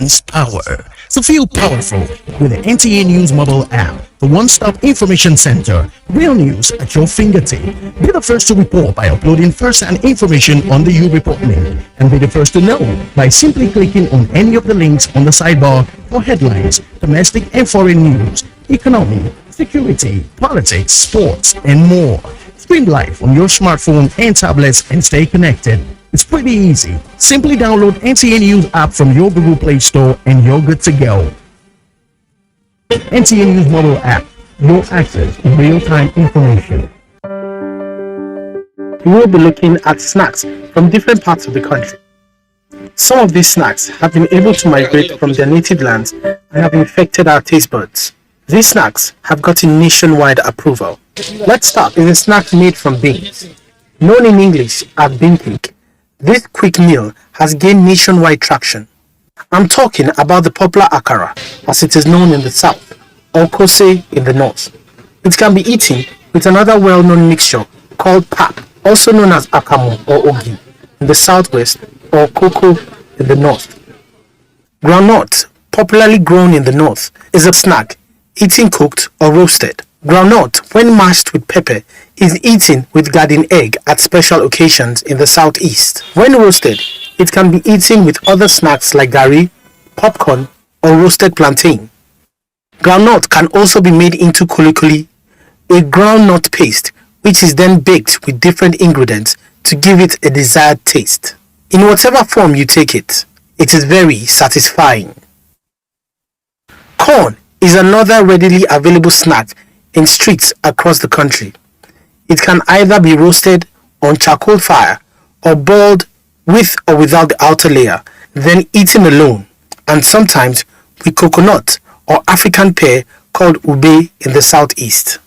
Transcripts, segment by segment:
Everyone's power. So feel powerful with the NTA News mobile app, the one-stop information center. Real news at your fingertip. Be the first to report by uploading first-hand information on the U Report link, and be the first to know by simply clicking on any of the links on the sidebar for headlines, domestic and foreign news, economy, security, politics, sports, and more. Stream live on your smartphone and tablets and stay connected. It's pretty easy. Simply download NTA News app from your Google Play Store and you're good to go. NTA News mobile app. No access to real-time information. We will be looking at snacks from different parts of the country. Some of these snacks have been able to migrate from their native lands and have infected our taste buds. These snacks have gotten nationwide approval. Let's start with a snack made from beans. Known in English as bean cake, this quick meal has gained nationwide traction. I'm talking about the popular akara, as it is known in the south, or kose in the north. It can be eaten with another well-known mixture called pap, also known as akamu or ogi in the southwest, or cocoa in the north. Groundnut, popularly grown in the north, is a snack eaten cooked or roasted. Groundnut, when mashed with pepper, is eaten with garden egg at special occasions in the southeast. When roasted, it can be eaten with other snacks like gari, popcorn, or roasted plantain. Groundnut can also be made into kulikuli, a groundnut paste, which is then baked with different ingredients to give it a desired taste. In whatever form you take it, it is very satisfying. Corn is another readily available snack in streets across the country. It can either be roasted on charcoal fire or boiled with or without the outer layer, then eaten alone, and sometimes with coconut or African pear called ube in the southeast.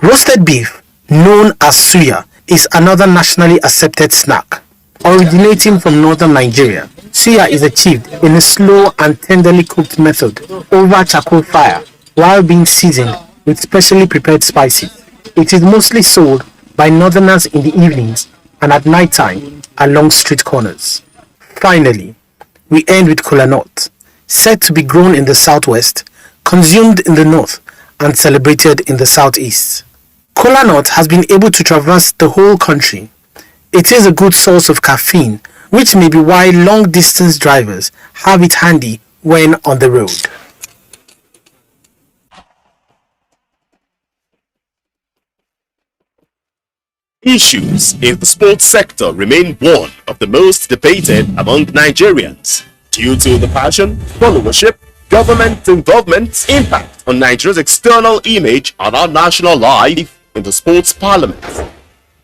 Roasted beef, known as suya, is another nationally accepted snack. Originating from northern Nigeria, suya is achieved in a slow and tenderly cooked method over charcoal fire while being seasoned with specially prepared spices. It is mostly sold by northerners in the evenings and at night time along street corners. Finally, we end with kola nut, said to be grown in the southwest, consumed in the north, and celebrated in the southeast. Kola nut has been able to traverse the whole country. It is a good source of caffeine, which may be why long-distance drivers have it handy when on the road. Issues in the sports sector remain one of the most debated among Nigerians due to the passion, followership, government involvement, impact on Nigeria's external image and our national life in the sports parliament.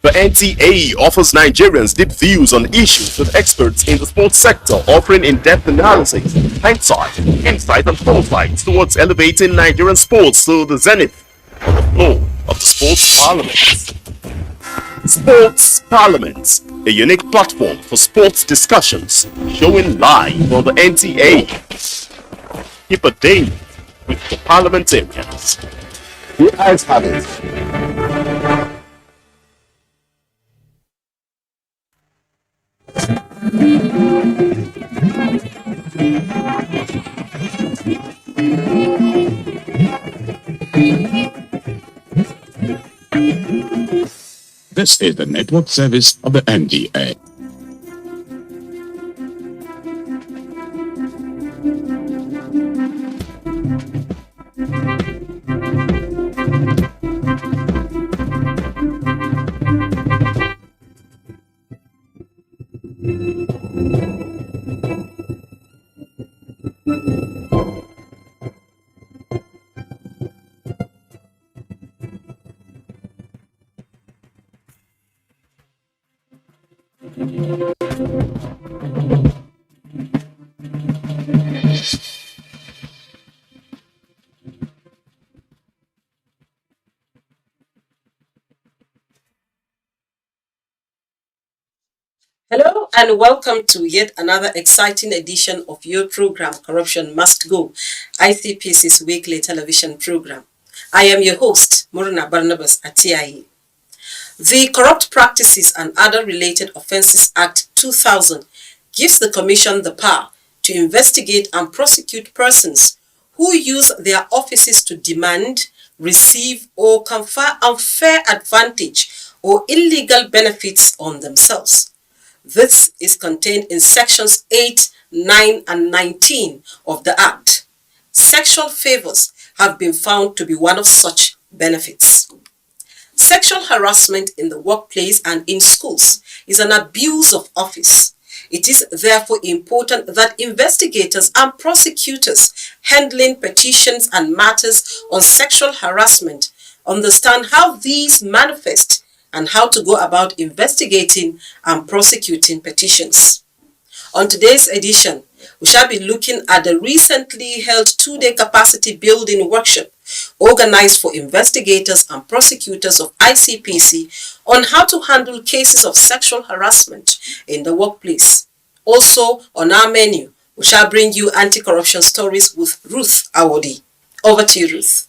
The NTA offers Nigerians deep views on issues with experts in the sports sector, offering in-depth analysis, hindsight, insight and foresight towards elevating Nigerian sports to the zenith on the floor of the sports parliament. Sports Parliament, a unique platform for sports discussions, showing live on the NTA. Keep a date with the parliamentarians. You guys have it. This is the network service of the NTA. Hello and welcome to yet another exciting edition of your program, Corruption Must Go, ICPC's weekly television program. I am your host, Muruna Barnabas Atiayi. The Corrupt Practices and Other Related Offences Act 2000 gives the Commission the power to investigate and prosecute persons who use their offices to demand, receive, or confer unfair advantage or illegal benefits on themselves. This is contained in sections 8, 9, and 19 of the Act. Sexual favors have been found to be one of such benefits. Sexual harassment in the workplace and in schools is an abuse of office. It is therefore important that investigators and prosecutors handling petitions and matters on sexual harassment understand how these manifest and how to go about investigating and prosecuting petitions. On today's edition, we shall be looking at the recently held 2-day capacity building workshop organized for investigators and prosecutors of ICPC on how to handle cases of sexual harassment in the workplace. Also on our menu, we shall bring you anti-corruption stories with Ruth Awodi. Over to you, Ruth.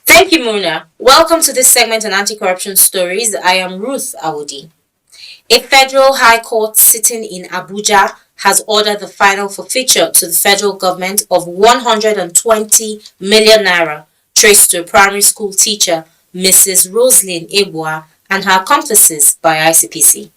Thank you, Muna. Welcome to this segment on anti-corruption stories. I am Ruth Awodi. A federal high court sitting in Abuja has ordered the final forfeiture to the federal government of 120 million naira traced to a primary school teacher, Mrs. Roslyn Ebua, and her accomplices by ICPC.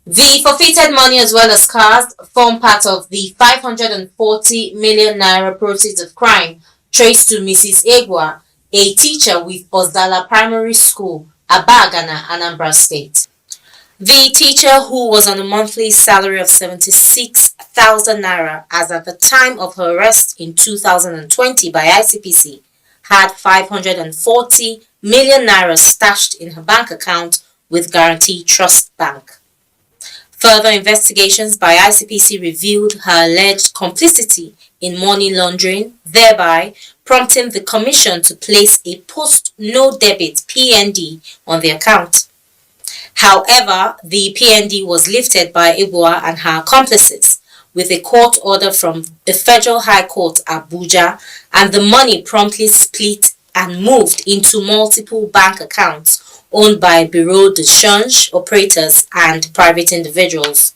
The forfeited money as well as cars form part of the 540 million naira proceeds of crime traced to Mrs. Ebua, a teacher with Ozala Primary School, Abagana, Anambra State. The teacher, who was on a monthly salary of 76,000 naira as at the time of her arrest in 2020 by ICPC, had 540 million naira stashed in her bank account with Guarantee Trust Bank. Further investigations by ICPC revealed her alleged complicity in money laundering, thereby prompting the Commission to place a post-no-debit PND on the account. However, the PND was lifted by Ebua and her accomplices with a court order from the Federal High Court, Abuja, and the money promptly split and moved into multiple bank accounts owned by bureau de change operators and private individuals.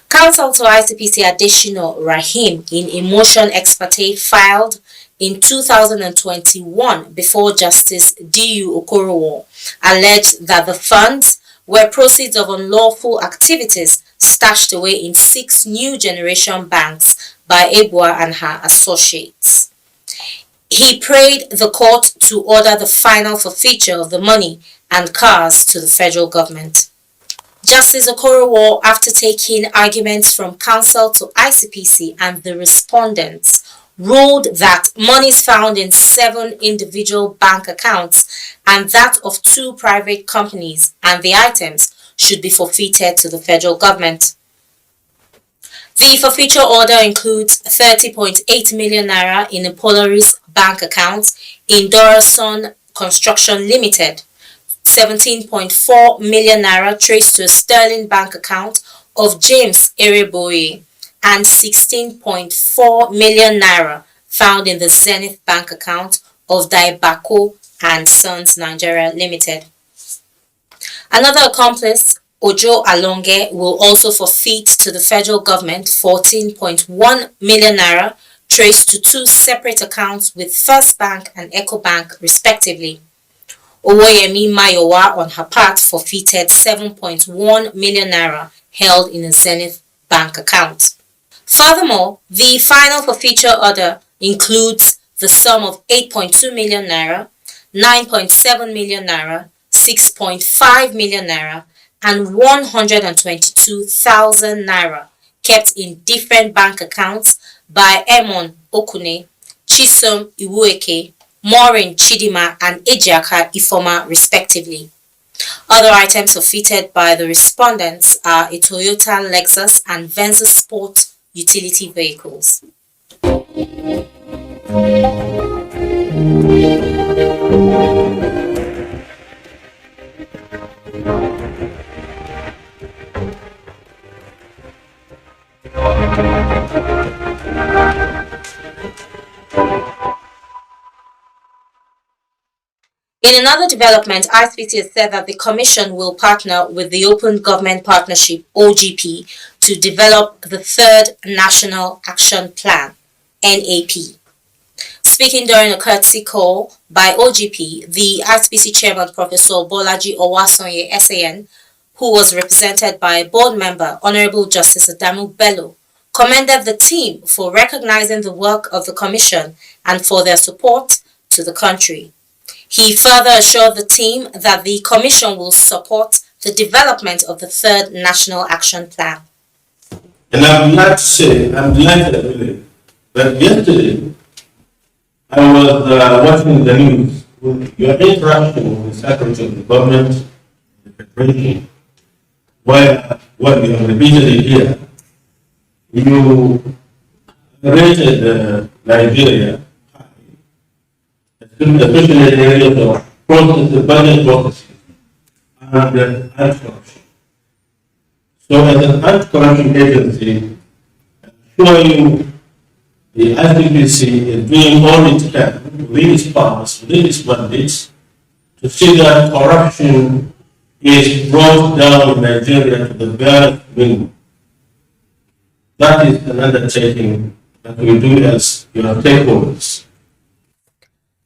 Counsel to ICPC Additional Rahim, in a motion ex parte filed in 2021 before Justice D.U. Okorowo, alleged that the funds were proceeds of unlawful activities stashed away in 6 new generation banks by Ebua and her associates. He prayed the court to order the final forfeiture of the money and cars to the federal government. Justice Okorowo, after taking arguments from counsel to ICPC and the respondents, ruled that monies found in 7 individual bank accounts and that of 2 private companies and the items should be forfeited to the federal government. The forfeiture order includes 30.8 million naira in a Polaris bank account in Dorason Construction Limited, 17.4 million naira traced to a Sterling bank account of James Ereboye, and 16.4 million naira found in the Zenith bank account of Daibako and Sons Nigeria Limited. Another accomplice, Ojo Alonge, will also forfeit to the federal government 14.1 million naira traced to 2 separate accounts with First Bank and Eco Bank respectively. Owoyemi Mayowa, on her part, forfeited 7.1 million naira held in a Zenith bank account. Furthermore, the final forfeiture order includes the sum of 8.2 million naira, 9.7 million naira, 6.5 million naira, and 122,000 naira kept in different bank accounts by Emon Okune, Chisom Iwueke, Maureen Chidima, and Ejiaka Ifoma respectively. Other items forfeited by the respondents are a Toyota Lexus and Venza Sport utility vehicles. In another development, ICPC has said that the Commission will partner with the Open Government Partnership (OGP) to develop the Third National Action Plan (NAP). Speaking during a courtesy call by OGP, the ICPC Chairman Professor Bolaji Owasonye SAN, who was represented by a board member, Honorable Justice Adamu Bello, commended the team for recognizing the work of the Commission and for their support to the country. He further assured the team that the Commission will support the development of the Third National Action Plan. And I'm glad to say, I'm delighted really, that yesterday I was watching the news with your interaction with the Secretary of the Government, the Federation, where what you have repeated here, you rated Nigeria, especially in the areas of process, budget processes and anti-corruption. So as an anti-corruption agency, I assure you the ICPC is doing all it can within its powers, within its mandates, to see that corruption is brought down in Nigeria to the bare minimum. That is an undertaking that we do as your stakeholders.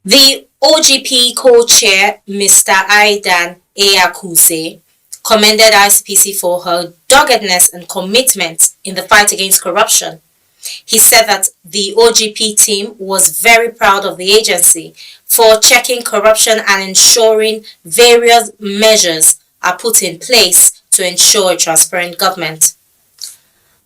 The OGP co-chair, Mr. Aidan Eyakuze, commended ICPC for her doggedness and commitment in the fight against corruption. He said that the OGP team was very proud of the agency for checking corruption and ensuring various measures are put in place to ensure a transparent government.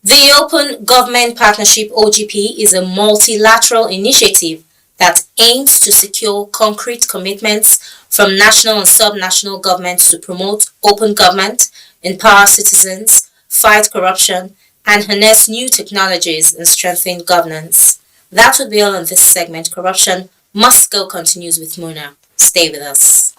The Open Government Partnership (OGP) is a multilateral initiative that aims to secure concrete commitments from national and subnational governments to promote open government, empower citizens, fight corruption, and harness new technologies and strengthen governance. That would be all on this segment. Corruption Must Go continues with Mona. Stay with us.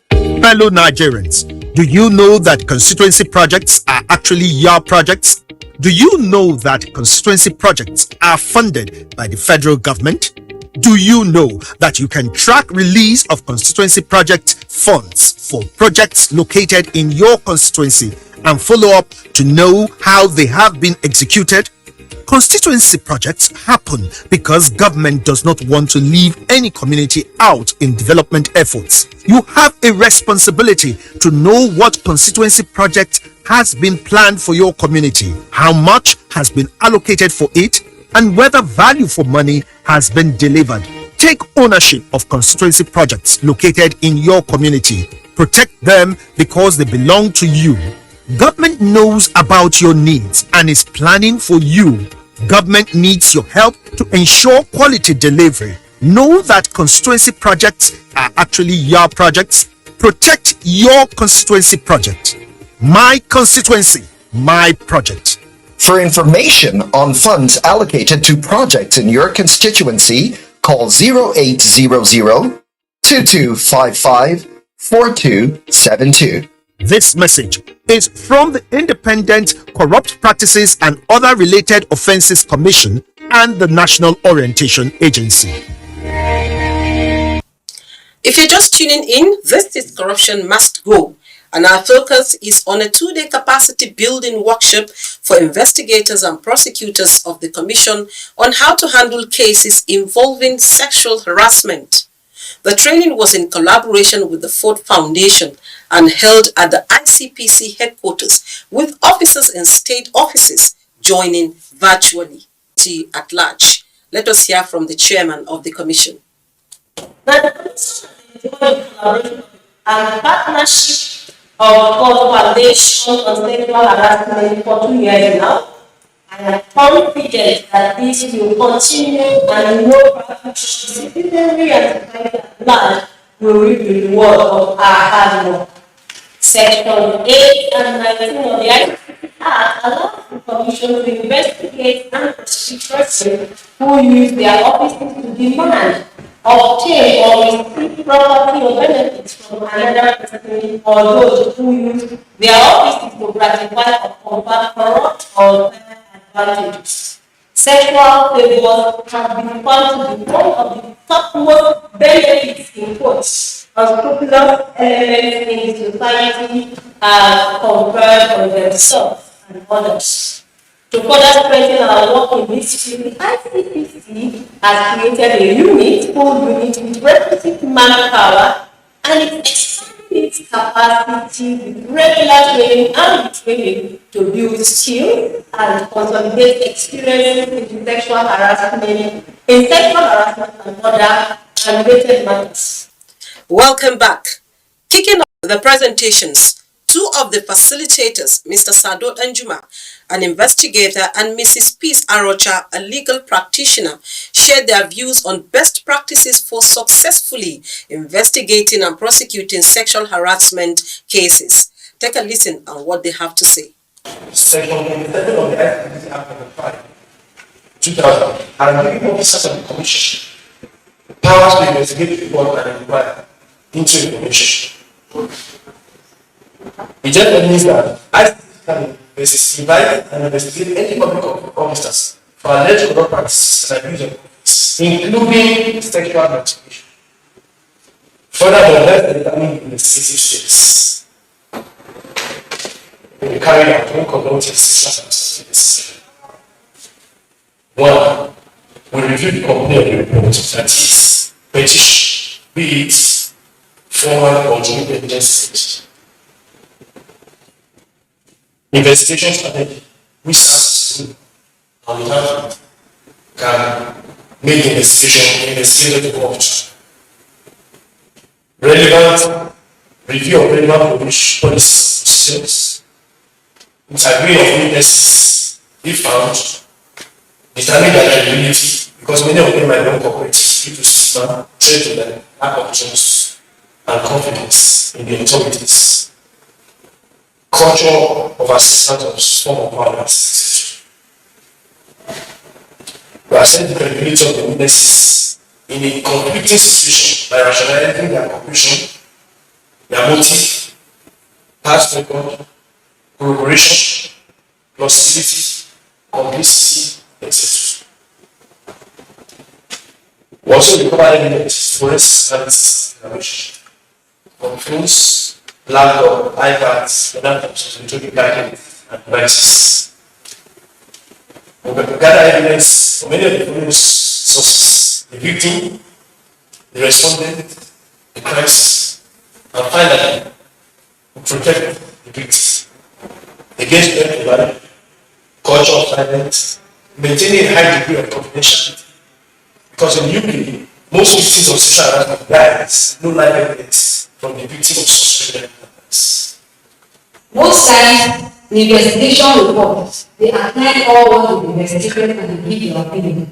Fellow Nigerians, do you know that constituency projects are actually your projects? Do you know that constituency projects are funded by the federal government? Do you know that you can track release of constituency project funds for projects located in your constituency and follow up to know how they have been executed? Constituency projects happen because government does not want to leave any community out in development efforts. You have a responsibility to know what constituency project has been planned for your community, how much has been allocated for it, and whether value for money has been delivered. Take ownership of constituency projects located in your community. Protect them because they belong to you. Government knows about your needs and is planning for you. Government needs your help to ensure quality delivery. Know that constituency projects are actually your projects. Protect your constituency project. My constituency, my project. For information on funds allocated to projects in your constituency, call 0800 2255 4272. This message is from the Independent Corrupt Practices and Other Related Offences Commission and the National Orientation Agency. If you're just tuning in, this is Corruption Must Go, and our focus is on a 2-day capacity building workshop for investigators and prosecutors of the Commission on how to handle cases involving sexual harassment. The training was in collaboration with the Ford Foundation and held at the ICPC headquarters, with officers in state offices joining virtually at large. Let us hear from the chairman of the Commission. The Commission is enjoying collaboration and partnership of Ford Foundation on sexual harassment for 2 years now. I am confident that this will continue and no citizenry and society at large will reap the reward of our hard work. Section 8 and 19 of the ICC Act allows the Commission to investigate and prosecute persons who use their offices to demand, obtain, or receive property or benefits from another person, or those who use their offices to gratify or confer corrupt or unfair advantages. Sexual favors have been found to be one of the topmost benefits in quotes unscrupulous elements in society have conferred on themselves and others. To further strengthen our work in this field, the ICPC has created a unit with requisite manpower and it's expanding its capacity with regular training and retraining to build skills and consolidate experiences in sexual harassment and other related matters. Welcome back. Kicking off the presentations, two of the facilitators, Mr. Sadot Anjuma, an investigator, and Mrs. Peace Arocha, a legal practitioner, shared their views on best practices for successfully investigating and prosecuting sexual harassment cases. Take a listen on what they have to say. Section 27 of the ICC Act of 5, 2000, and giving officers of the Commission powers to investigate, report, and inquire into information. It just means that ICC can invite and investigate any public officers for alleged corrupt practices and abuse of office, including sexual gratification. Furthermore, let's determine investigative steps we carry out when conducting sexual activities. 1. We review the complaint report, that is, petition, be it formal or joint evidence stage. Investigation strategy, which serves and without it can make the investigator to watch. Relevant review of relevant policies and procedures, interview of witnesses, if found, determine their credibility, because many of them are non-cooperative due to stigma, threat to them, lack of trust and confidence in the authorities, culture of assistance of form of violence. We assess the credibility of the witnesses in a conflicting situation by rationalizing their conclusion, their motive, past record, corroboration, plausibility, complicity, etc. We also recover evidence, forensic analysis, from phones, laptop, iPads, laptops, electronic gadgets, and devices. We gather evidence from many of the following sources: the victim, the respondent, the crisis, and finally, we protect the victim against threat to life, culture of silence, maintaining a high degree of confidentiality. Because in UK, most victims of sexual harassment dies no life evidence from the victim of suspected offense. Most times, the investigation reports, they outline all what the investigation and they give their opinion,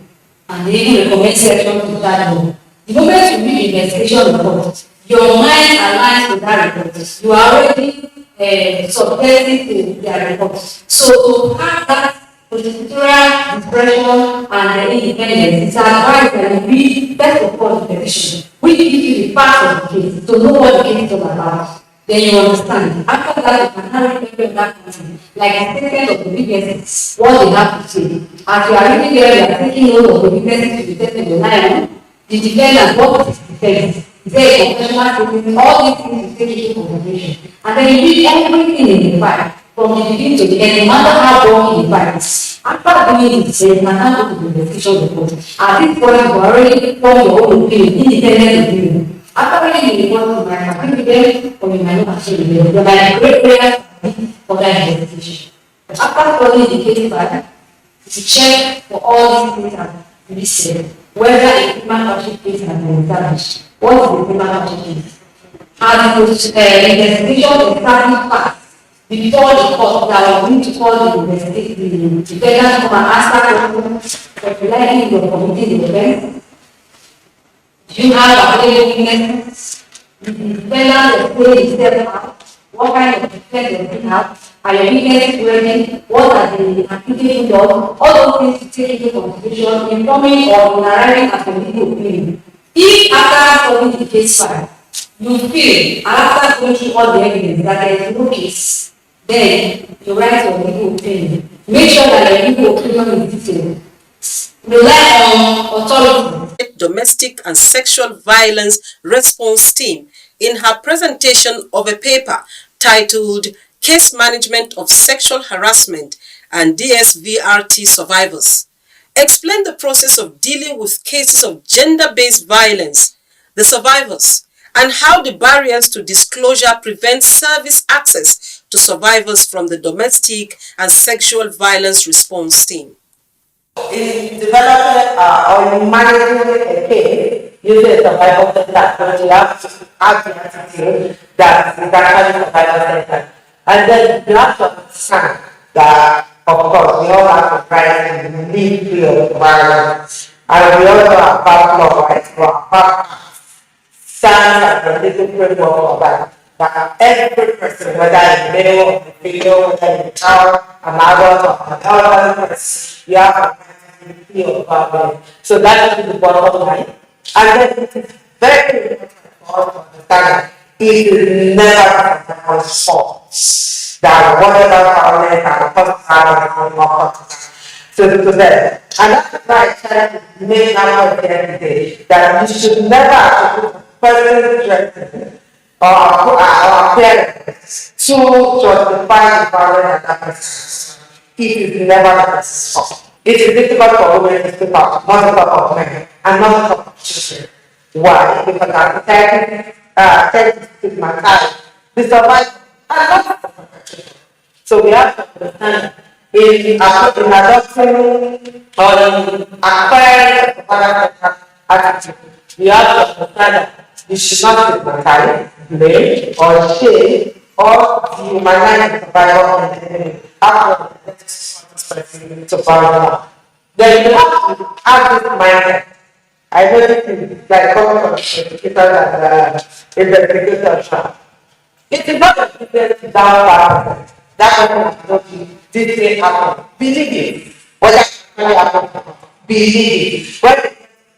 and they even recommend section to that law. The moment you read the investigation report, your mind aligns with that report. You are already subjected to their report. So to have that prosecutorial discretion and independence, it's advised that you read first of all the petition, which gives you the facts of the case, to know what the case is all about. Then you understand. After that, you can now read of that person, like a statement of the witnesses, what they have to say. As you are reading there, you are taking note of the witnesses to be tested in line, the defendant, what is the defense? Is there a confessional statement? All these things you take into consideration. And then you read everything in the file, from the beginning to the end, no matter how long it files. After doing this, you can now go to the investigation report. At this point, you already formed your own opinion, independent opinion. After reading the report, you might agree with them or you might not agree with them. You might create prayers for that investigation. But after studying the case file, you check for all these things that we said, whether a human hardship case has been established. What is the human hardship case? As the investigation is starting fast, before the court, that we need to call the defendant to come and answer questions for relying in your committee defense. Do you have available witnesses? The defendant will play himself out. what kind of effect does it have, are your witnesses ready, what are the application laws, all those things to take into consideration in forming or in arriving at a legal opinion. If after solving the case file, you feel, and after going through all the evidence that there is no case, then you write your legal opinion. Make sure that your legal opinion is detailed. Rely on authority. Domestic and Sexual Violence Response Team in her presentation of a paper titled Case Management of Sexual Harassment and DSVRT Survivors, explained the process of dealing with cases of gender-based violence, the survivors, and how the barriers to disclosure prevent service access to survivors from the Domestic and Sexual Violence Response Team. In developing or in managing a case, using a survival center, but you have to have the attitude that is actually survival center. And then you have to understand that, of course, we all have the right to live free of violence. And we also have backlog, right? Stands and the legal framework of that every person, whether in male or female, whether in child, an adult or an elderly person, you have a feel of so that is the bottom line. And then it is very important for us to understand that it is never someone's fault. That whatever violence and personal to them. And that's why I try to make that point every day, that you should never put person's dressing or appearance to justify the violence that person. It is never person's fault. It is difficult for women to speak out, not to talk of men, and not to talk of children. Why? Because our society tends to stigmatize the survivor and not the perpetrator. So we have to understand in adopting or in acquiring a father attitude, we have to understand that you should not stigmatize, blame, or shame, or dehumanize the survivor and after to power. Then you have to have this mindset. I know this is like coming from educators and investigators. It is not a business down bad. That person has told you this thing happened. Believe it. Whether it really happened, believe it. When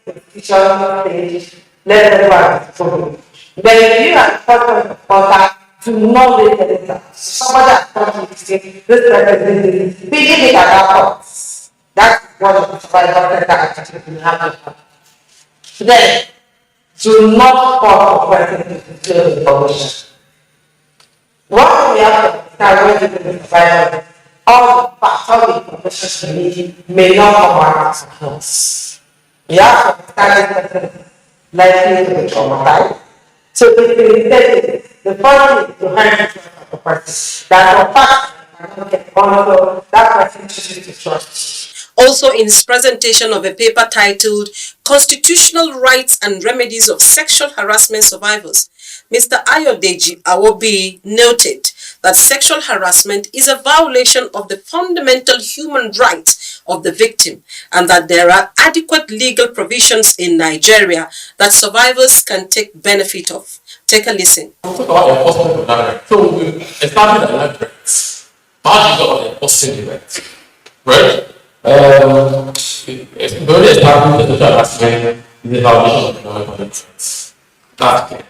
the decision stage, let everyone follow. Then you are the person of contact. To not let it down. Somebody has come to say, this person is believe it at that point. That's one of the survival attitude we have to have. Then, do not fall for person to fulfill information. What we have to understand when we do survival, all the facts, all the information we need may not come out of us. We have to understand this person likely to be traumatized. So the first thing to hand it to the person that for fact also that person chooses to trust. Also in his presentation of a paper titled Constitutional Rights and Remedies of Sexual Harassment Survivors, Mr. Ayodeji Awobi noted that sexual harassment is a violation of the fundamental human rights of the victim and that there are adequate legal provisions in Nigeria that survivors can take benefit of. Take a listen. We'll talk about enforcement of that right. So we established the right rights. How do you go about enforcing the right? Right? It's very established that sexual harassment is a violation of fundamental rights. That's clear.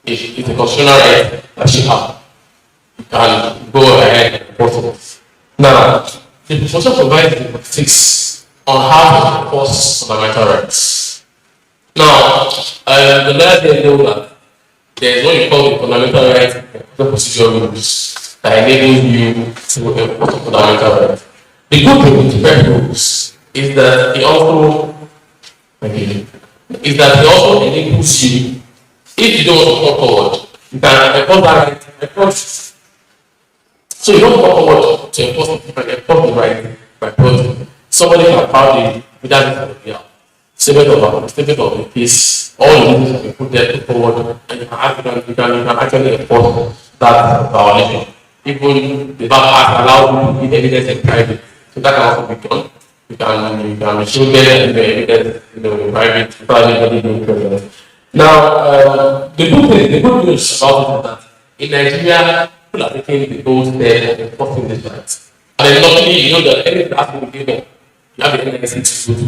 It's a constitutional right that you have. You can go ahead and enforce it. Now, the proposal provides the statistics on how to enforce fundamental rights. Now, the last day know that there is what you call the fundamental rights and procedural rules that enable you to enforce the fundamental rights. The good thing with different rules is that it also enables you, if you don't want to come forward, you can enforce that right by process. So you don't come forward to enforce the right by process. Somebody can file the without statement of the case, all the things that you put there to forward, and you can actually enforce that violation. Even the back allows you to give evidence in private. So that can also be done. You can show them the evidence, in private, Now, the good news about it is that In Nigeria, people are taking the old step of enforcing this right. And then luckily, you know that anything has to be given, you have the NIC to go to.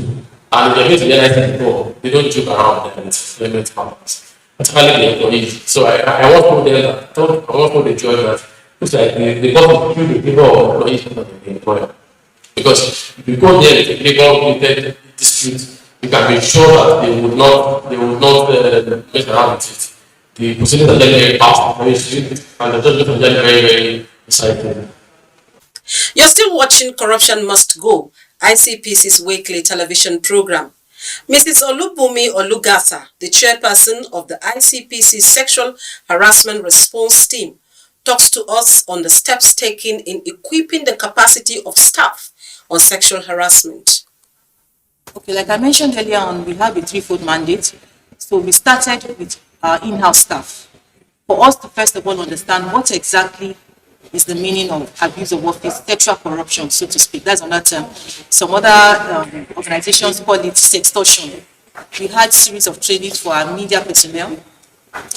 And if you're going to the NIC before, they don't joke around and limit powers. Particularly the employees. So I want to tell them that, I want to enjoy that. Looks like the government should be people of employees rather than the employer. Because if you go there with a labor-related dispute, you can be sure that they would not mess around with it. The proceedings are generally very fast, very strict, and the judgment are generally very exciting. You're still watching Corruption Must Go, ICPC's weekly television program. Mrs. Olubumi Olugasa, the chairperson of the ICPC Sexual Harassment Response Team, talks to us on the steps taken in equipping the capacity of staff on sexual harassment. Okay, like I mentioned earlier on, we have a threefold mandate. So we started with our in-house staff. For us to first of all understand what exactly is the meaning of abuse of office, sexual corruption, so to speak. That's another term. Some other organizations call it sextortion. We had series of trainings for our media personnel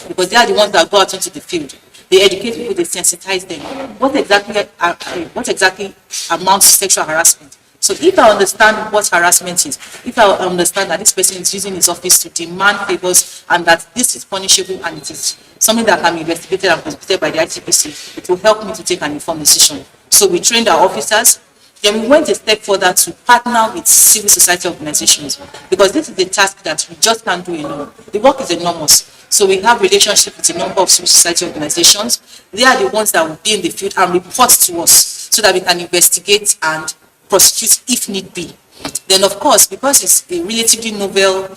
because they are the ones that go out into the field. They educate people, they sensitize them. What exactly amounts to sexual harassment? So if I understand what harassment is, if I understand that this person is using his office to demand favors and that this is punishable and it is something that can be investigated and prosecuted by the ICPC, it will help me to take an informed decision. So we trained our officers. Then we went a step further to partner with civil society organizations because this is a task that we just can't do alone. The work is enormous. So we have relationships with a number of civil society organizations. They are the ones that will be in the field and report to us so that we can investigate and prosecute if need be. Then of course, because it's a relatively novel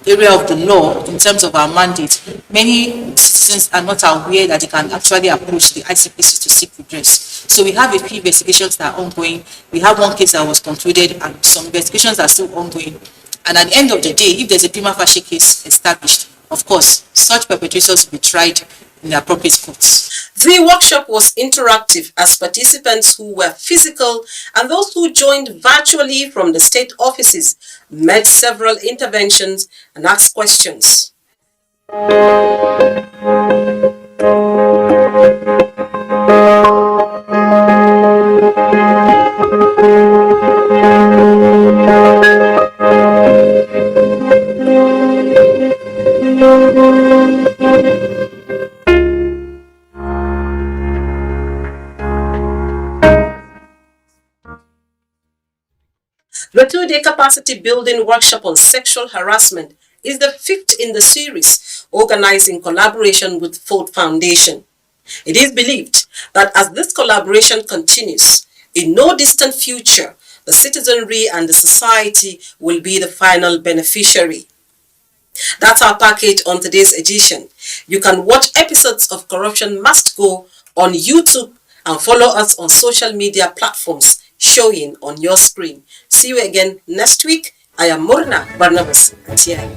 area of the law in terms of our mandate, many citizens are not aware that they can actually approach the ICPC to seek redress. So we have a few investigations that are ongoing. We have one case that was concluded and some investigations are still ongoing. And at the end of the day, if there's a prima facie case established, of course, such perpetrators will be tried in the appropriate courts. The workshop was interactive as participants who were physical and those who joined virtually from the state offices made several interventions and asked questions. The two-day capacity building workshop on sexual harassment is the fifth in the series, organized in collaboration with Ford Foundation. It is believed that as this collaboration continues, in no distant future, the citizenry and the society will be the final beneficiary. That's our package on today's edition. You can watch episodes of Corruption Must Go on YouTube and follow us on social media platforms showing on your screen. See you again next week. I am Murna Barnabas NTA.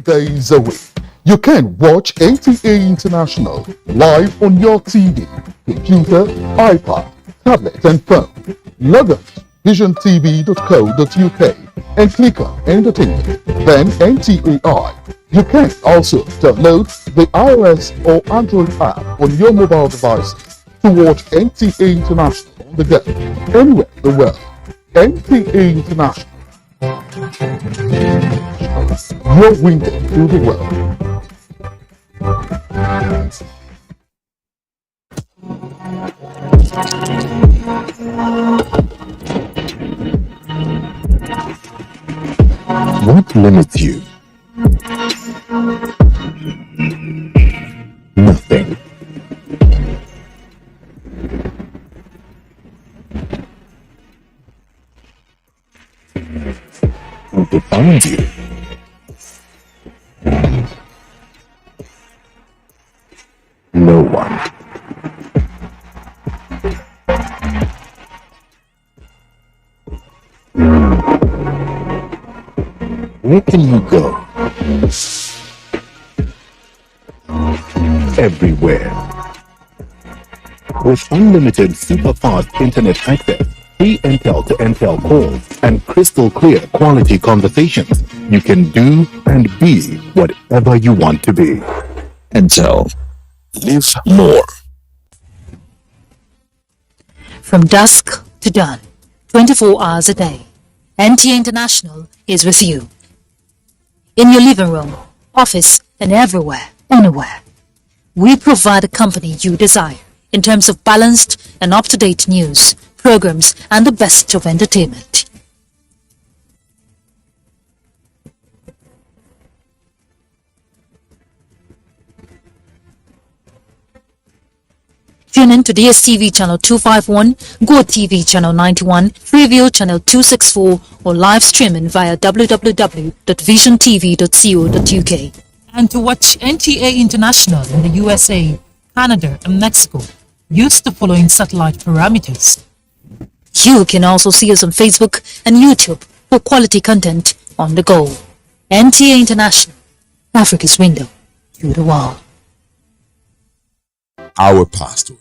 Days a week. You can watch NTA International live on your TV, computer, iPad, tablet and phone. Log on to visiontv.co.uk and click on Entertainment, then NTAI. You can also download the iOS or Android app on your mobile devices to watch NTA International on the go, anywhere in the world. NTA International. Your window to the world. What limits you? Nothing. What defines you? No one. Where can you go? Everywhere. With unlimited super-fast internet access, free Intel to Intel calls, and crystal clear quality conversations, you can do and be whatever you want to be. Intel. Live more. From dusk to dawn, 24 hours a day, NTA International is with you. In your living room, office, and everywhere, anywhere. We provide the company you desire in terms of balanced and up-to-date news, programs, and the best of entertainment. Tune in to DSTV channel 251, Go TV channel 91, Freeview channel 264, or live streaming via www.visiontv.co.uk. And to watch NTA International in the USA, Canada, and Mexico, use the following satellite parameters. You can also see us on Facebook and YouTube for quality content on the go. NTA International, Africa's window to the world. Our pastors.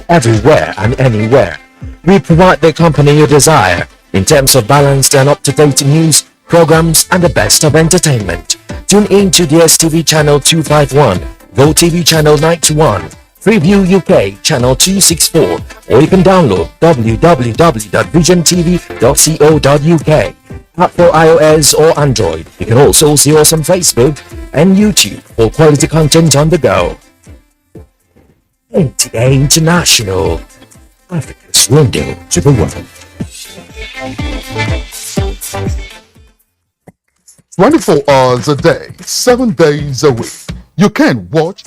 Everywhere and anywhere. We provide the company you desire in terms of balanced and up-to-date news, programs, and the best of entertainment. Tune in to DSTV channel 251, Go TV channel 91, Freeview UK channel 264, or you can download www.visiontv.co.uk. App for iOS or Android. You can also see us on Facebook and YouTube for quality content on the go. NTA International, Africa's window to the world. 24 hours a day, 7 days a week. You can watch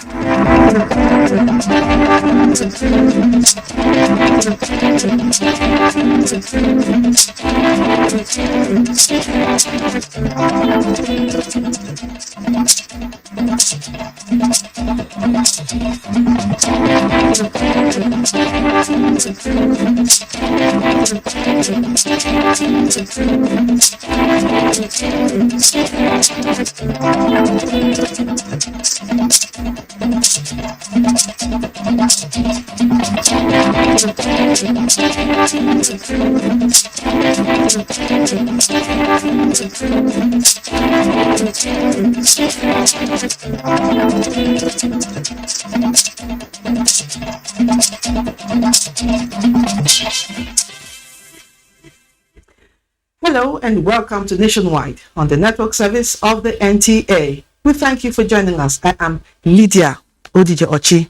Hello and welcome to Nationwide on the network service of the NTA. We thank you for joining us. I am Lydia Odije Ochi.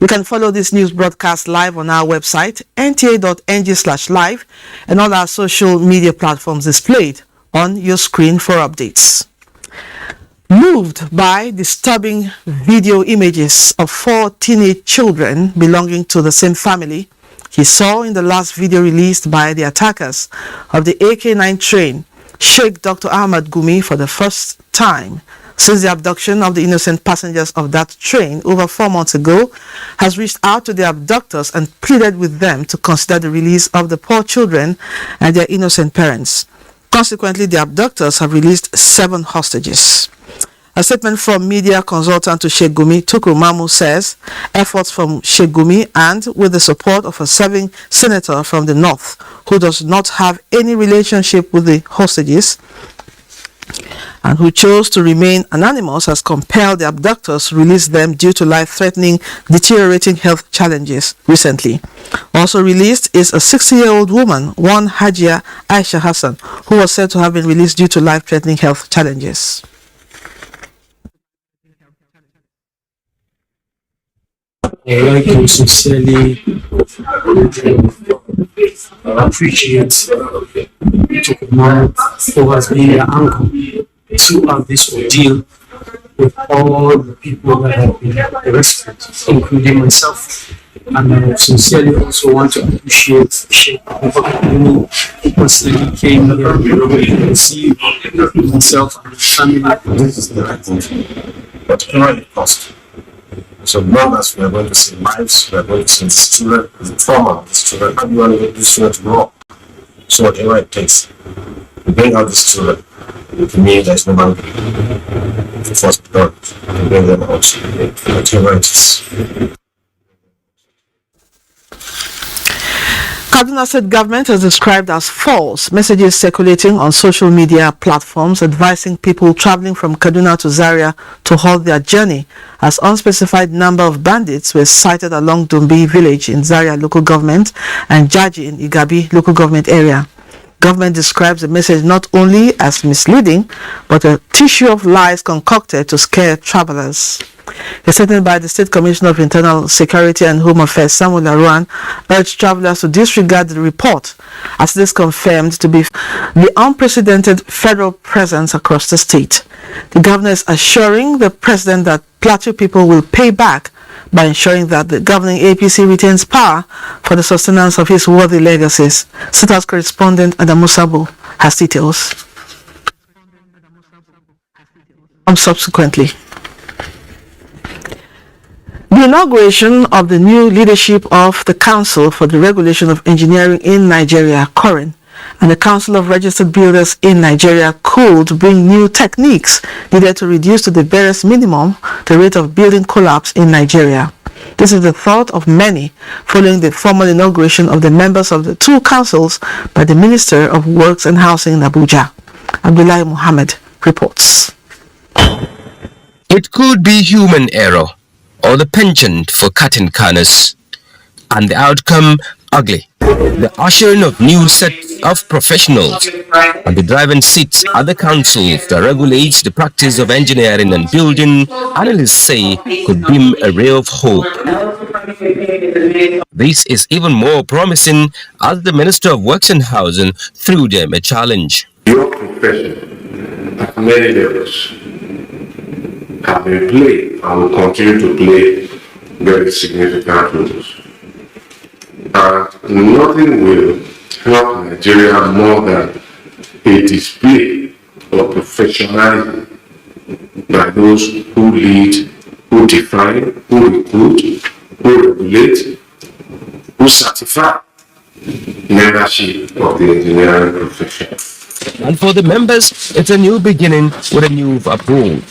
You can follow this news broadcast live on our website, nta.ng/live, and all our social media platforms displayed on your screen for updates. Moved by disturbing video images of 4 teenage children belonging to the same family he saw in the last video released by the attackers of the AK-9 train, Sheikh Dr. Ahmad Gumi, for the first time since the abduction of the innocent passengers of that train over 4 months ago, has reached out to the abductors and pleaded with them to consider the release of the poor children and their innocent parents. Consequently, the abductors have released 7 hostages. A statement from media consultant to Sheikh Gumi, Tukru Mamu, says efforts from Sheikh Gumi and with the support of a serving senator from the north who does not have any relationship with the hostages and who chose to remain anonymous has compelled the abductors to release them due to life-threatening, deteriorating health challenges recently. Also released is a 60-year-old woman, one Hajia Aisha Hassan, who was said to have been released due to life-threatening health challenges. I'd like to sincerely appreciate Dr. Mohammed who has been the anchor throughout this ordeal with all the people that have been arrested, including myself. And I sincerely also want to appreciate Sheikh who personally came here to receive myself and my family. This is the right thing, whatever it costs. So long as we are going to save lives, we are going to save these children, the trauma of these children, and we want to get these children to grow up. So whatever it takes, we bring out these children. To me, there's no boundary. The first done, we bring them out. Whatever it is. Kaduna State government has described as false messages circulating on social media platforms advising people traveling from Kaduna to Zaria to halt their journey, as unspecified number of bandits were sighted along Dumbi village in Zaria local government and Jaji in Igabi local government area. Government describes the message not only as misleading, but a tissue of lies concocted to scare travelers. A statement by the State Commissioner of Internal Security and Home Affairs, Samuel Aruan, urged travelers to disregard the report, as it is confirmed to be the unprecedented federal presence across the state. The governor is assuring the president that Plateau people will pay back by ensuring that the governing APC retains power for the sustenance of his worthy legacies. State House correspondent Adamu Sabo has details. Subsequently, the inauguration of the new leadership of the Council for the Regulation of Engineering in Nigeria, COREN, and the Council of Registered Builders in Nigeria could bring new techniques needed to reduce to the barest minimum the rate of building collapse in Nigeria. This is the thought of many following the formal inauguration of the members of the two councils by the Minister of Works and Housing in Abuja. Abdullahi Muhammad reports. It could be human error or the penchant for cutting corners, and the outcome ugly. The ushering of new set of professionals and the driving seats at the councils that regulates the practice of engineering and building, analysts say, could beam a ray of hope. This is even more promising as the Minister of Works and Housing threw them a challenge. Your profession at many levels have been played and will continue to play very significant roles. And nothing will help Nigeria more than a display of professionalism by those who lead, who define, who recruit, who regulate, who certify membership of the engineering profession. And for the members, it's a new beginning with a new approach.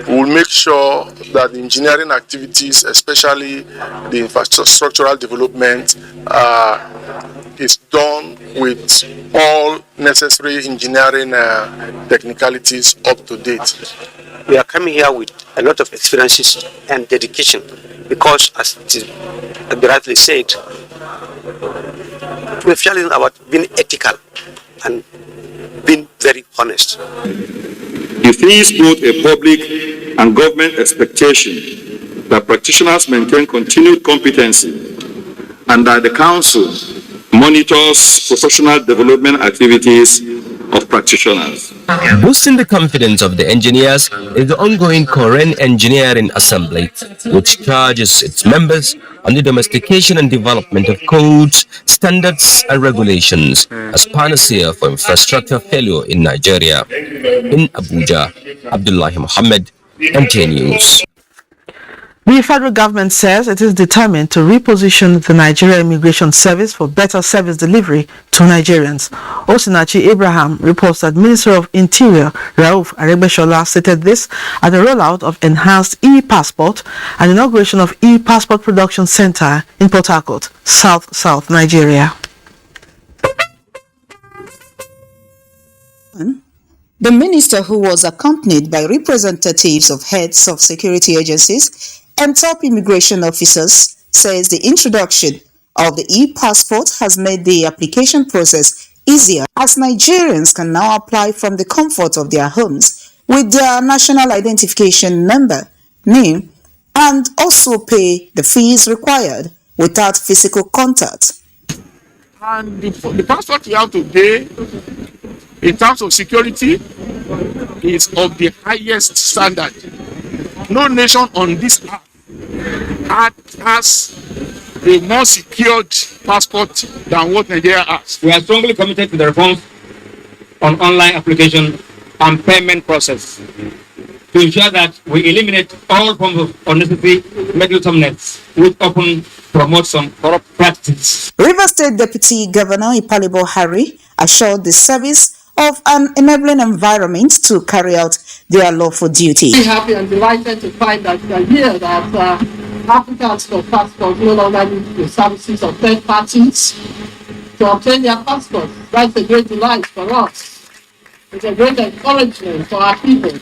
We will make sure that the engineering activities, especially the infrastructural development, is done with all necessary engineering technicalities up to date. We are coming here with a lot of experiences and dedication because, as it is rightly said, professionalism about being ethical and being very honest. It is both a public and government expectation that practitioners maintain continued competency and that the Council monitors professional development activities of practitioners. Boosting the confidence of the engineers is the ongoing COREN Engineering Assembly, which charges its members on the domestication and development of codes, standards, and regulations as panacea for infrastructure failure in Nigeria. In Abuja, Abdullahi Muhammad, NTA News. The federal government says it is determined to reposition the Nigeria Immigration Service for better service delivery to Nigerians. Osinachi Abraham reports that Minister of Interior Rauf Aregbesola stated this at the rollout of enhanced e-passport and inauguration of e-passport production center in Port Harcourt, South Nigeria. The minister, who was accompanied by representatives of heads of security agencies and top immigration officers, says the introduction of the e-passport has made the application process easier, as Nigerians can now apply from the comfort of their homes with their national identification number, name, and also pay the fees required without physical contact. And the passport you have today in terms of security, is of the highest standard. No nation on this earth has a more secured passport than what Nigeria has. We are strongly committed to the reforms on online application and payment process to ensure that we eliminate all forms of unnecessary meddlesomeness which often promote some corrupt practices. Rivers State Deputy Governor Ipalibo Harry assured the service of an enabling environment to carry out their lawful duty. I'm happy and delighted to find that we are here that applicants for passports no longer need the services of third parties to obtain their passports. That's a great delight for us. It's a great encouragement for our people.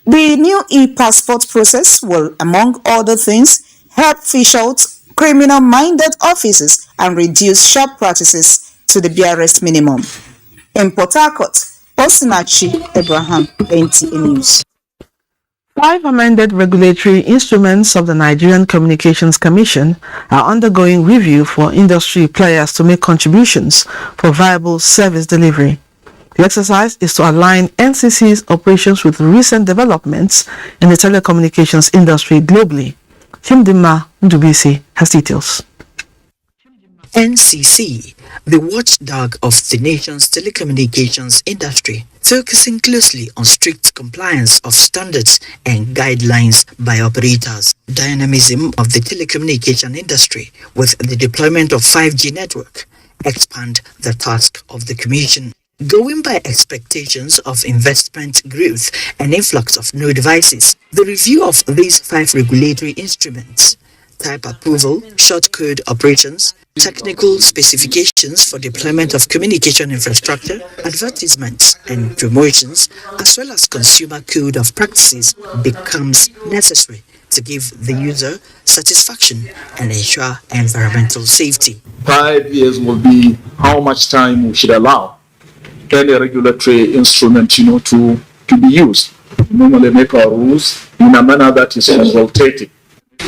The new e-passport process will, among other things, help fish out criminal-minded officers and reduce sharp practices to the barest minimum. In Port Harcourt, Osinachi Abraham, NTA News. 5 amended regulatory instruments of the Nigerian Communications Commission are undergoing review for industry players to make contributions for viable service delivery. The exercise is to align NCC's operations with recent developments in the telecommunications industry globally. Chimdima Ndubisi has details. NCC, the watchdog of the nation's telecommunications industry, focusing closely on strict compliance of standards and guidelines by operators. Dynamism of the telecommunication industry with the deployment of 5G network expand the task of the Commission. Going by expectations of investment growth and influx of new devices, the review of these 5 regulatory instruments, type approval, short code operations, technical specifications for deployment of communication infrastructure, advertisements and promotions, as well as consumer code of practices becomes necessary to give the user satisfaction and ensure environmental safety. 5 years will be how much time we should allow any regulatory instrument, to be used. We normally make our rules in a manner that is consultative.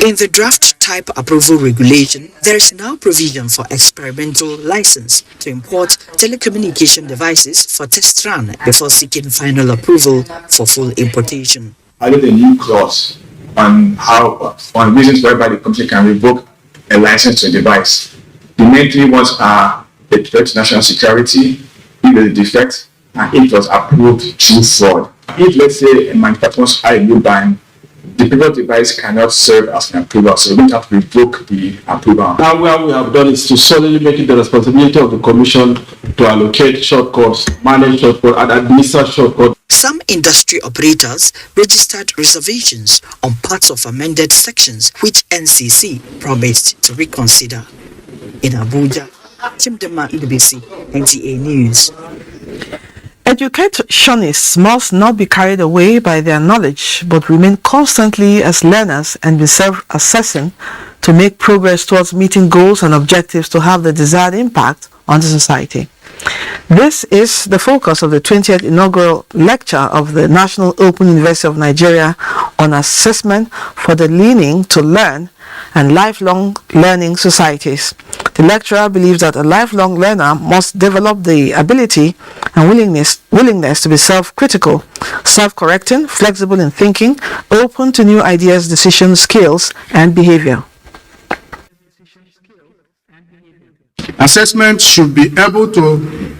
In the draft type approval regulation, there is now provision for experimental license to import telecommunication devices for test run before seeking final approval for full importation. Added a new clause on reasons whereby the company can revoke a license to a device. The main 3 ones are the threat to national security, if there's a defect, and it was approved through fraud. If, let's say, a manufacturer has a new ban, the previous device cannot serve as an approval, so we don't have to revoke the approval. Now, what we have done is to solely make it the responsibility of the Commission to allocate shortcuts, manage shortcuts, and administer shortcuts. Some industry operators registered reservations on parts of amended sections which NCC promised to reconsider. In Abuja, Chimdema Idubisi, NTA News. Educationists must not be carried away by their knowledge, but remain constantly as learners and be self-assessing to make progress towards meeting goals and objectives to have the desired impact on the society. This is the focus of the 20th inaugural lecture of the National Open University of Nigeria on assessment for the leaning to learn and lifelong learning societies. The lecturer believes that a lifelong learner must develop the ability and willingness to be self-critical, self-correcting, flexible in thinking, open to new ideas, decisions, skills, and behavior. Assessment should be able to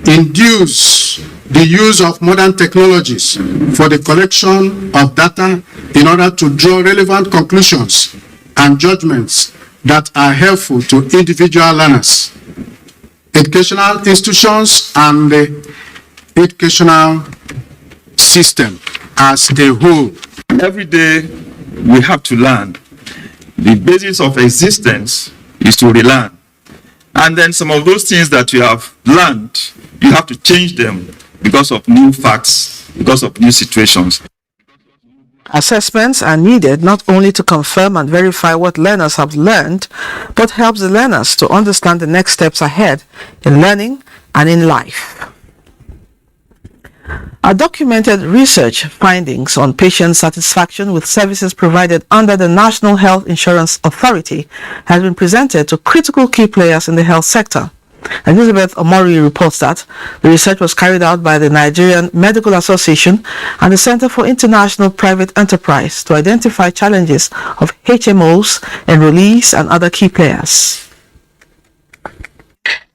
induce the use of modern technologies for the collection of data in order to draw relevant conclusions and judgments that are helpful to individual learners, educational institutions, and the educational system as a whole. Every day we have to learn. The basis of existence is to relearn. And then some of those things that you have learned, you have to change them because of new facts, because of new situations. Assessments are needed not only to confirm and verify what learners have learned, but helps the learners to understand the next steps ahead in learning and in life. Our documented research findings on patient satisfaction with services provided under the National Health Insurance Authority has been presented to critical key players in the health sector. Elizabeth Omori reports that the research was carried out by the Nigerian Medical Association and the Center for International Private Enterprise to identify challenges of HMOs, enrollees, and other key players.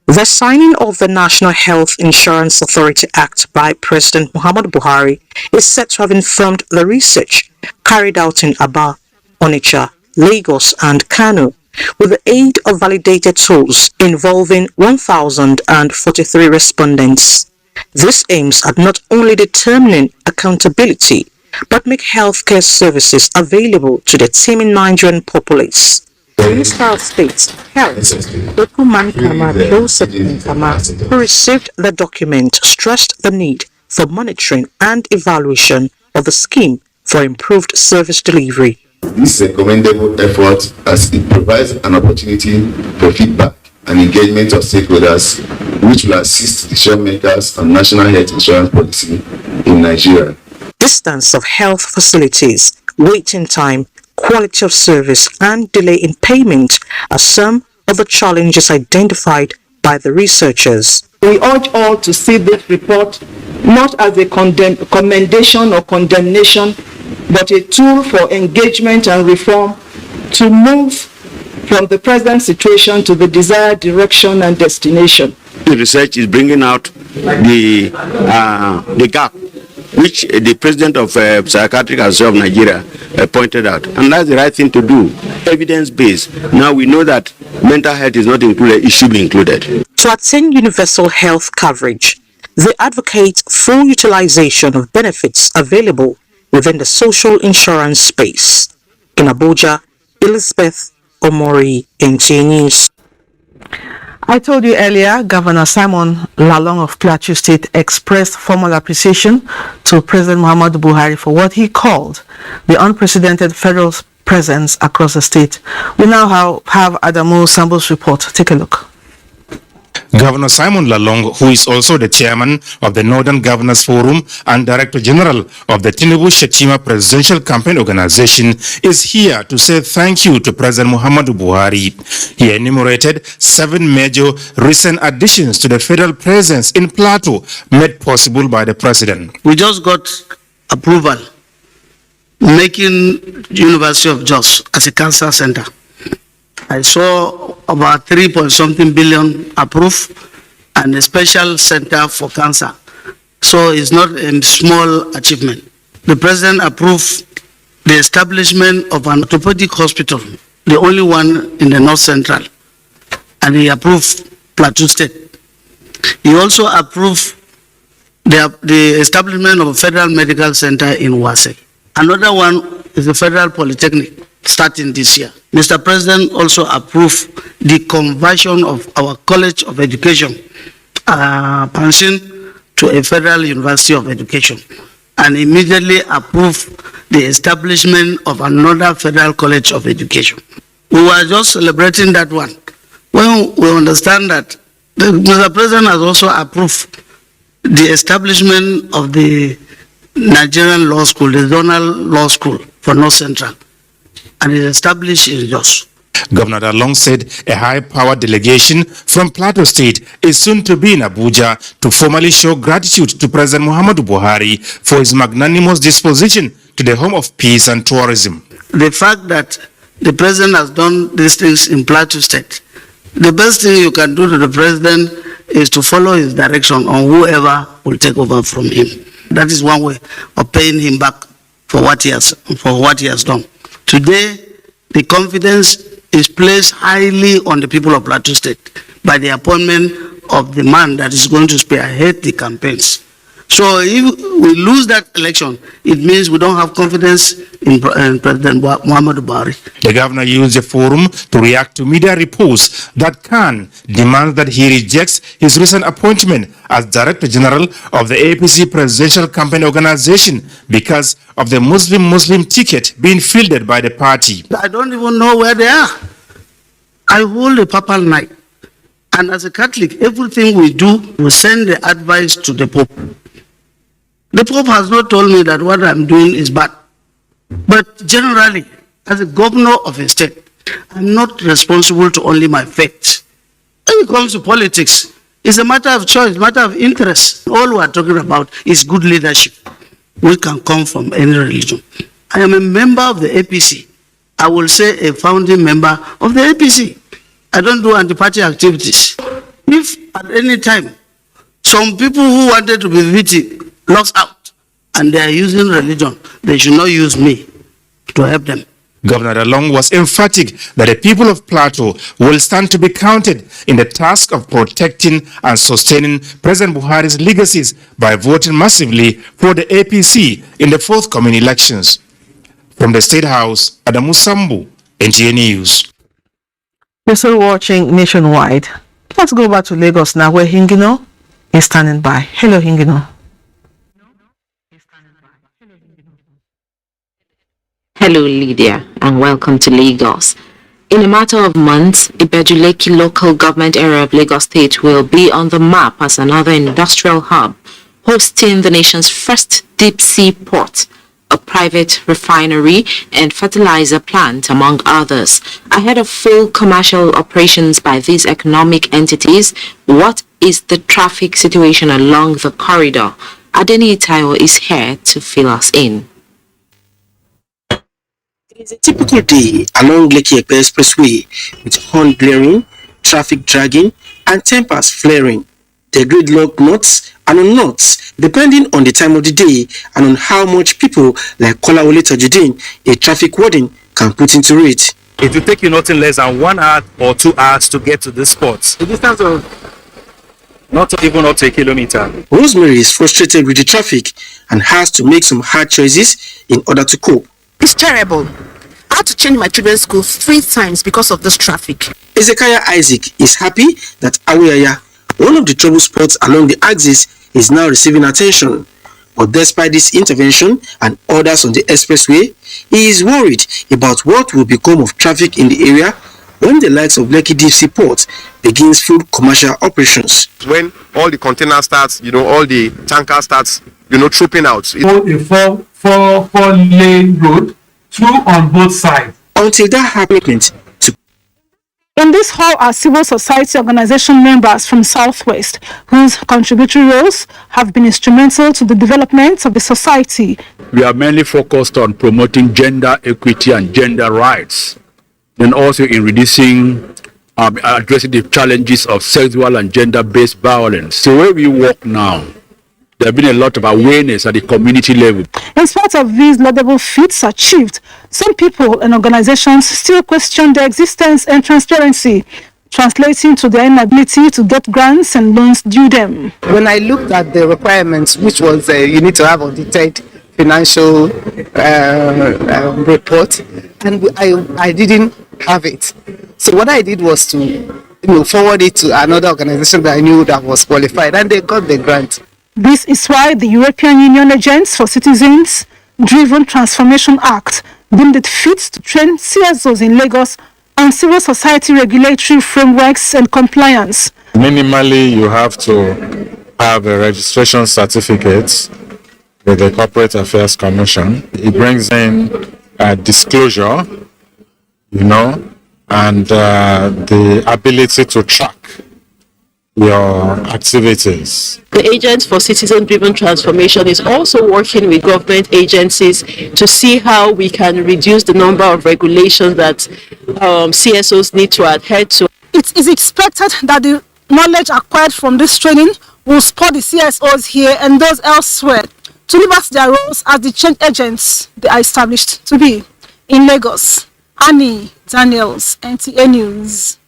The signing of the National Health Insurance Authority Act by President Muhammadu Buhari is said to have informed the research carried out in Aba, Onitsha, Lagos, and Kano, with the aid of validated tools involving 1,043 respondents. This aims at not only determining accountability, but make healthcare services available to the teeming Nigerian populace. The Minister of State, Health, Dokuman Kama Joseph Nkama, who received the document, stressed the need for monitoring and evaluation of the scheme for improved service delivery. This is a commendable effort as it provides an opportunity for feedback and engagement of stakeholders, which will assist decision makers on national health insurance policy in Nigeria. Distance of health facilities, waiting time, quality of service, and delay in payment are some of the challenges identified by the researchers. We urge all to see this report not as a commendation or condemnation, but a tool for engagement and reform to move from the present situation to the desired direction and destination. The research is bringing out the gap which the president of Psychiatric Association of Nigeria pointed out, and that's the right thing to do, evidence-based. Now we know that mental health is not included, it should be included. To attain universal health coverage, they advocate full utilization of benefits available within the social insurance space. In Abuja, Elizabeth Omori, NTA News. I told you earlier, Governor Simon Lalong of Plateau State expressed formal appreciation to President Muhammadu Buhari for what he called the unprecedented federal presence across the state. We now have Adamu Sambo's report. Take a look. Governor Simon Lalong, who is also the chairman of the Northern Governors Forum and Director General of the Tinubu Shetima Presidential Campaign Organization, is here to say thank you to President Muhammadu Buhari. He enumerated 7 major recent additions to the federal presence in Plateau made possible by the president. We just got approval making University of Jos as a cancer center. I saw about 3-point-something billion approved and a special center for cancer. So it's not a small achievement. The president approved the establishment of an orthopedic hospital, the only one in the North Central, and he approved Plateau State. He also approved the establishment of a federal medical center in Wase. Another one is the Federal Polytechnic, starting this year. Mr. President also approved the conversion of our College of Education, Pansin, to a Federal University of Education, and immediately approved the establishment of another Federal College of Education. We were just celebrating that one. When we understand that Mr. President has also approved the establishment of the Nigerian Law School, the Zonal Law School for North Central, and is established in Jos. Governor Lalong said a high-powered delegation from Plateau State is soon to be in Abuja to formally show gratitude to President Muhammadu Buhari for his magnanimous disposition to the home of peace and tourism. The fact that the president has done these things in Plateau State, the best thing you can do to the president is to follow his direction on whoever will take over from him. That is one way of paying him back for what he has done. Today, the confidence is placed highly on the people of Plateau State by the appointment of the man that is going to spearhead the campaigns. So if we lose that election, it means we don't have confidence in President Muhammadu Buhari. The governor used the forum to react to media reports that Khan demands that he rejects his recent appointment as Director General of the APC Presidential Campaign Organization because of the Muslim ticket being fielded by the party. I don't even know where they are. I hold a papal knight. And as a Catholic, everything we do, we send the advice to the Pope. The Pope has not told me that what I'm doing is bad. But generally, as a governor of a state, I'm not responsible to only my faith. When it comes to politics, it's a matter of choice, matter of interest. All we are talking about is good leadership, which can come from any religion. I am a member of the APC. I will say a founding member of the APC. I don't do anti-party activities. If at any time some people who wanted to be VT lost out and they are using religion, they should not use me to help them. Governor Lalong was emphatic that the people of Plateau will stand to be counted in the task of protecting and sustaining President Buhari's legacies by voting massively for the APC in the forthcoming elections. From the State House, Adamu Sambu, NTA News. You're still watching Nationwide. Let's go back to Lagos now, where Hingino is standing by. Hello, Hingino. Hello, Lydia, and welcome to Lagos. In a matter of months, Ibejuleki local government area of Lagos State will be on the map as another industrial hub, hosting the nation's first deep-sea port, a private refinery and fertilizer plant, among others. Ahead of full commercial operations by these economic entities, what is the traffic situation along the corridor? Adeni Itayo is here to fill us in. It is a typical day along Lekki Epe Expressway with horn blaring, traffic dragging, and tempers flaring. The gridlock knots and unknots depending on the time of the day and on how much people like Kolawole Tajudeen, a traffic warden, can put into it. It will take you nothing less than 1 hour or 2 hours to get to this spot. The distance of not even up to a kilometer. Rosemary is frustrated with the traffic and has to make some hard choices in order to cope. It's terrible. I had to change my children's school 3 times because of this traffic. Ezekiah Isaac is happy that Awuyaya, one of the trouble spots along the axis, is now receiving attention. But despite this intervention and orders on the expressway, he is worried about what will become of traffic in the area when the likes of Lekki Deep Sea Port begins full commercial operations. When all the container starts, all the tanker starts, trooping out. A four-lane road through on both sides. Until that happens. In this hall are civil society organization members from Southwest, whose contributory roles have been instrumental to the development of the society. We are mainly focused on promoting gender equity and gender rights, and also in reducing, addressing the challenges of sexual and gender-based violence. The way we work now, there have been a lot of awareness at the community level. In spite of these laudable feats achieved, some people and organizations still question their existence and transparency, translating to their inability to get grants and loans due them. When I looked at the requirements, which was you need to have audited financial report, and I didn't have it. So what I did was to forward it to another organization that I knew that was qualified, and they got the grant. This is why the European Union Agents for Citizens Driven Transformation Act deemed it fit to train CSOs in Lagos on civil society regulatory frameworks and compliance. Minimally, you have to have a registration certificate with the Corporate Affairs Commission. It brings in disclosure, and the ability to track your activities. The Agents for Citizen-Driven Transformation is also working with government agencies to see how we can reduce the number of regulations that CSOs need to adhere to. It is expected that the knowledge acquired from this training will spur the CSOs here and those elsewhere to live out their roles as the change agents they are established to be. In Lagos, Annie Daniels, NTA News.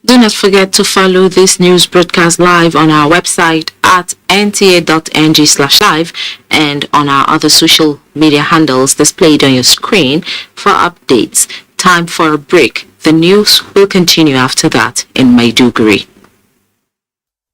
Do not forget to follow this news broadcast live on our website at nta.ng/live and on our other social media handles displayed on your screen for updates. Time for a break. The news will continue after that in Maiduguri.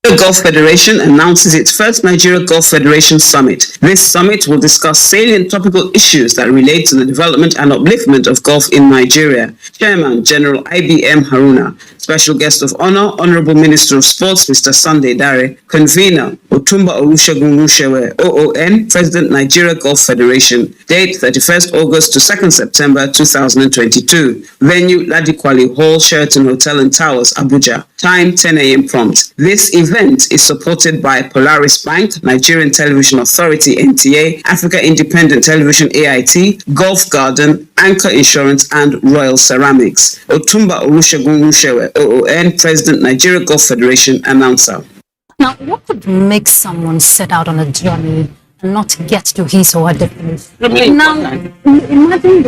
The Gulf Federation announces its first Nigeria Gulf Federation Summit. This summit will discuss salient topical issues that relate to the development and upliftment of Gulf in Nigeria. Chairman General IBM Haruna, Special Guest of Honor, Honorable Minister of Sports, Mr. Sunday Dare, Convener Otumba Olusegun Rushewe, OON, President Nigeria Gulf Federation, date 31st August to 2nd September 2022. Venue Ladikwali Hall, Sheraton Hotel and Towers, Abuja. Time 10 a.m. prompt. This event is supported by Polaris Bank, Nigerian Television Authority NTA, Africa Independent Television AIT, Gulf Garden, Anchor Insurance and Royal Ceramics. Otumba Olusegun Rushewe, OON, President Nigeria Gulf Federation, announcer. Now, what could make someone set out on a journey and not get to his or her destination? Now, imagine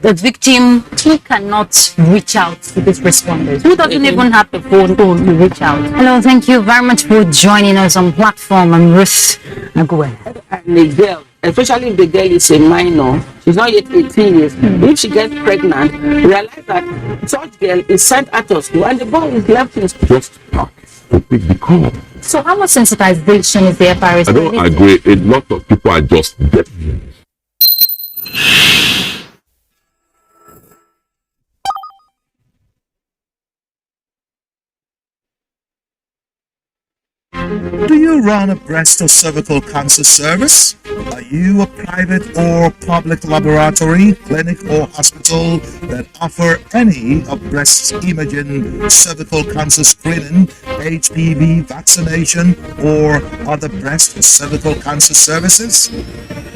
the victim who cannot reach out to these responders, who doesn't even have the phone to reach out. Hello, thank you very much for joining us on platform. I'm Ruth Agwe. And the girl, especially if the girl is a minor, she's not yet 18 years, if she gets pregnant, realize that such girl is sent out of school and the boy is left in school. Just not to pick the call. So how much sensitization is there, Paris? I don't agree. A lot of people are just deaf. Do you run a breast or cervical cancer service? Are you a private or public laboratory, clinic or hospital that offer any of breast imaging, cervical cancer screening, HPV vaccination, or other breast or cervical cancer services?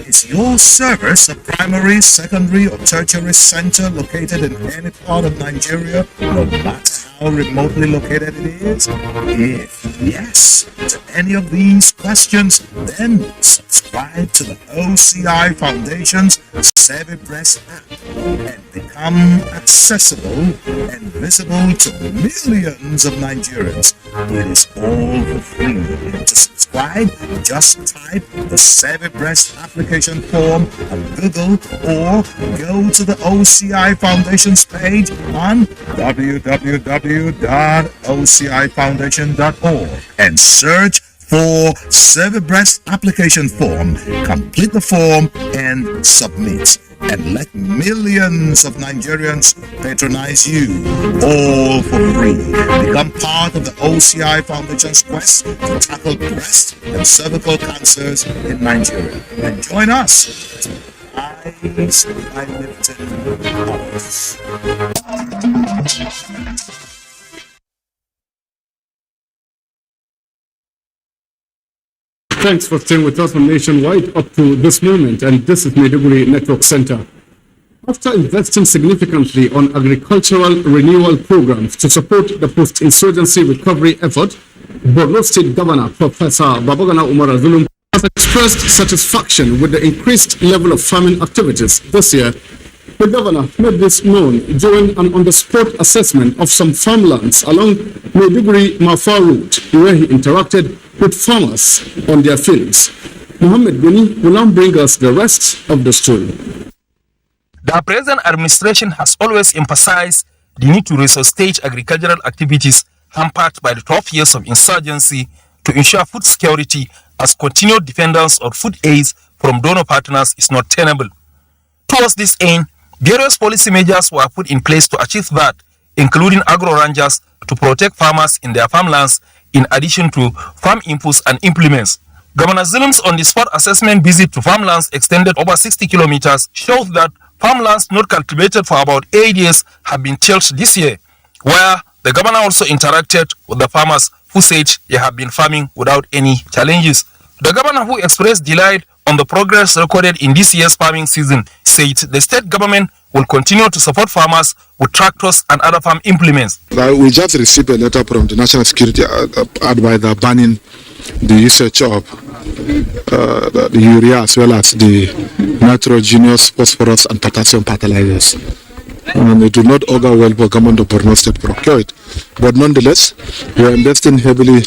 Is your service a primary, secondary, or tertiary center located in any part of Nigeria, no matter how remotely located it is? If yes to any of these questions, then subscribe to the OCI Foundation's Save Breast app and become accessible and visible to millions of Nigerians. It is all for free. To subscribe, just type the Save Breast application form on Google or go to the OCI Foundation's page on www.ocifoundation.org and search for Save Breast application form. Complete the form and submit. And let millions of Nigerians patronize you, all for free. Become part of the OCI Foundation's quest to tackle breast and cervical cancers in Nigeria. And join us as we rise by lifting others. Thanks for staying with us on Nationwide up to this moment, and this is Maiduguri Network Center. After investing significantly on agricultural renewal programs to support the post-insurgency recovery effort, Borno State Governor Professor Babagana Umar Zulum has expressed satisfaction with the increased level of farming activities this year. The governor made this known during an on-the-spot assessment of some farmlands along Maiduguri-Mafa route, where he interacted with farmers on their fields. Mohammed Guni will now bring us the rest of the story. The present administration has always emphasized the need to resuscitate agricultural activities hampered by the 12 years of insurgency to ensure food security, as continued dependence on food aids from donor partners is not tenable. Towards this end, various policy measures were put in place to achieve that, including agro-rangers to protect farmers in their farmlands, in addition to farm inputs and implements. Governor Zulum's on-the-spot assessment visit to farmlands extended over 60 kilometers shows that farmlands not cultivated for about 8 years have been tilled this year, where the governor also interacted with the farmers who said they have been farming without any challenges. The governor, who expressed delight on the progress recorded in this year's farming season, said the state government will continue to support farmers with tractors and other farm implements. We just received a letter from the National Security Advisor banning the usage of the urea as well as the nitrogenous phosphorus and potassium fertilizers. And it will not augur well for government of Borno State to procure it. But nonetheless, we are investing heavily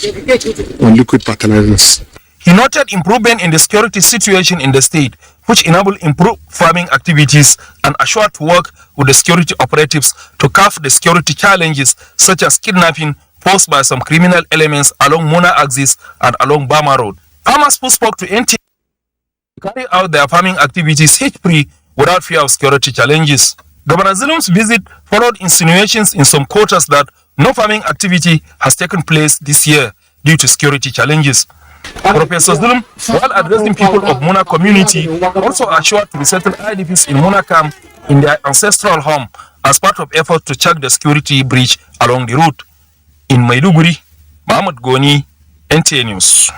on liquid fertilizers. He noted improvement in the security situation in the state, which enable improved farming activities and assured to work with the security operatives to curb the security challenges such as kidnapping, posed by some criminal elements along Muna axis and along Bama Road. Farmers who spoke to NTA carry out their farming activities hitch-free without fear of security challenges. Governor Zulum's visit followed insinuations in some quarters that no farming activity has taken place this year due to security challenges. Professor Zulum, while addressing people of Muna community, also assured to resettle IDPs in Muna camp in their ancestral home as part of effort to check the security breach along the route. In Maiduguri, Mahmoud Goni, NTA News.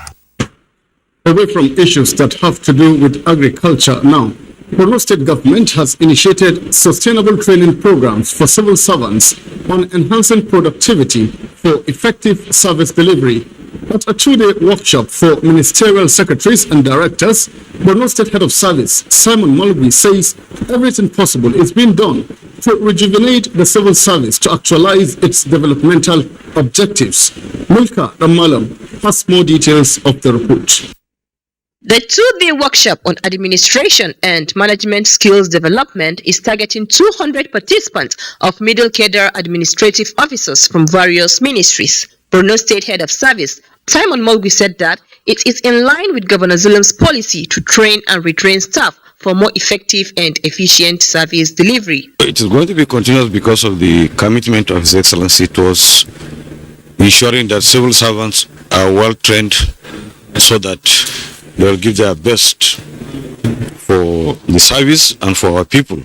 Away from issues that have to do with agriculture now, Borno State government has initiated sustainable training programs for civil servants on enhancing productivity for effective service delivery. At a two-day workshop for ministerial secretaries and directors, Borno State Head of Service Simon Mulvey says everything possible is being done to rejuvenate the civil service to actualize its developmental objectives. Milka Ramalam has more details of the report. The two-day workshop on administration and management skills development is targeting 200 participants of middle cadre administrative officers from various ministries. Borno State Head of Service Simon Mulgui said that it is in line with Governor Zulum's policy to train and retrain staff for more effective and efficient service delivery. It is going to be continuous because of the commitment of His Excellency towards ensuring that civil servants are well trained so that they will give their best for the service and for our people.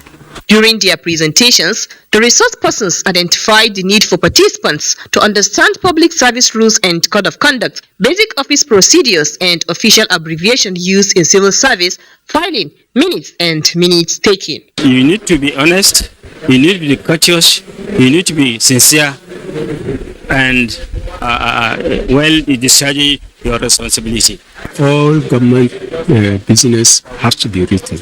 During their presentations, the resource persons identified the need for participants to understand public service rules and code of conduct, basic office procedures, and official abbreviation used in civil service, filing, minutes, and minutes taking. You need to be honest, you need to be courteous, you need to be sincere, and well discharging your responsibility. All government business has to be written.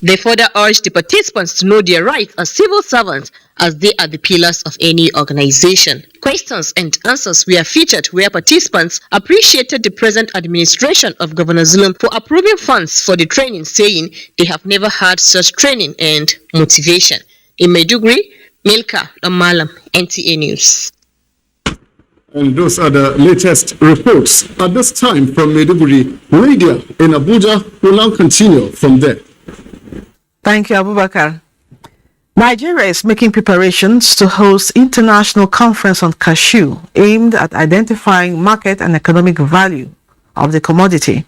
They further urged the participants to know their rights as civil servants, as they are the pillars of any organization. Questions and answers were featured where participants appreciated the present administration of Governor Zulum for approving funds for the training, saying they have never had such training and motivation. In Maiduguri, Milka Ramalam, NTA News. And those are the latest reports. At this time from Maiduguri, Lydia in Abuja will now continue from there. Thank you, Abubakar. Nigeria is making preparations to host international conference on cashew aimed at identifying market and economic value of the commodity.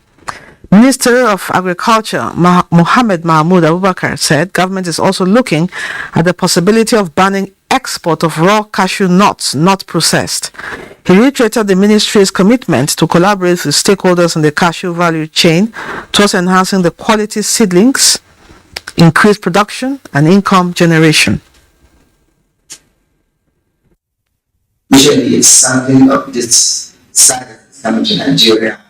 Minister of Agriculture Mohammed Mahmoud Abubakar said government is also looking at the possibility of banning export of raw cashew nuts not processed. He reiterated the ministry's commitment to collaborate with stakeholders in the cashew value chain towards enhancing the quality seedlings, increase production and income generation. Usually it's something of this size coming to Nigeria.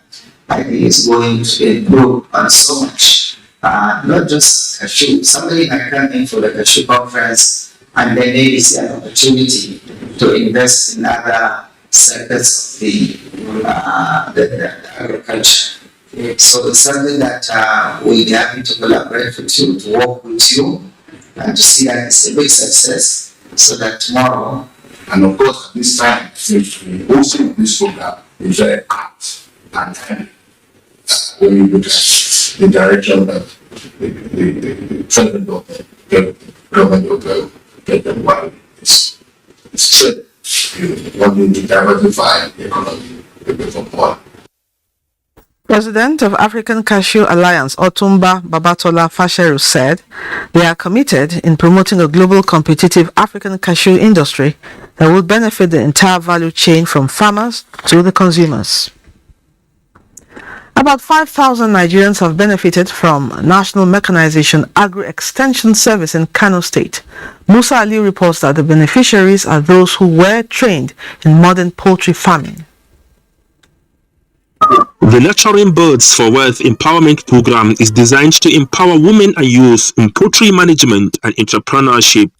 I think it's going to improve on so much. Not just cashew. Somebody might come in for the cashew conference and then maybe see an opportunity to invest in other sectors of the agriculture. So it's something that we're happy to collaborate with you, to work with you, and to see that it's a big success, so that tomorrow. And of course, at this time, hosting this program is very cut and time. When you look at the direction that the federal government will get them while it's said, wanting to diversify the economy a bit more. President of African Cashew Alliance, Otumba Babatola Fasheru, said they are committed in promoting a global competitive African cashew industry that will benefit the entire value chain from farmers to the consumers. About 5,000 Nigerians have benefited from National Mechanization Agro-Extension Service in Kano State. Musa Ali reports that the beneficiaries are those who were trained in modern poultry farming. The Nurturing Birds for Wealth Empowerment Program is designed to empower women and youth in poultry management and entrepreneurship.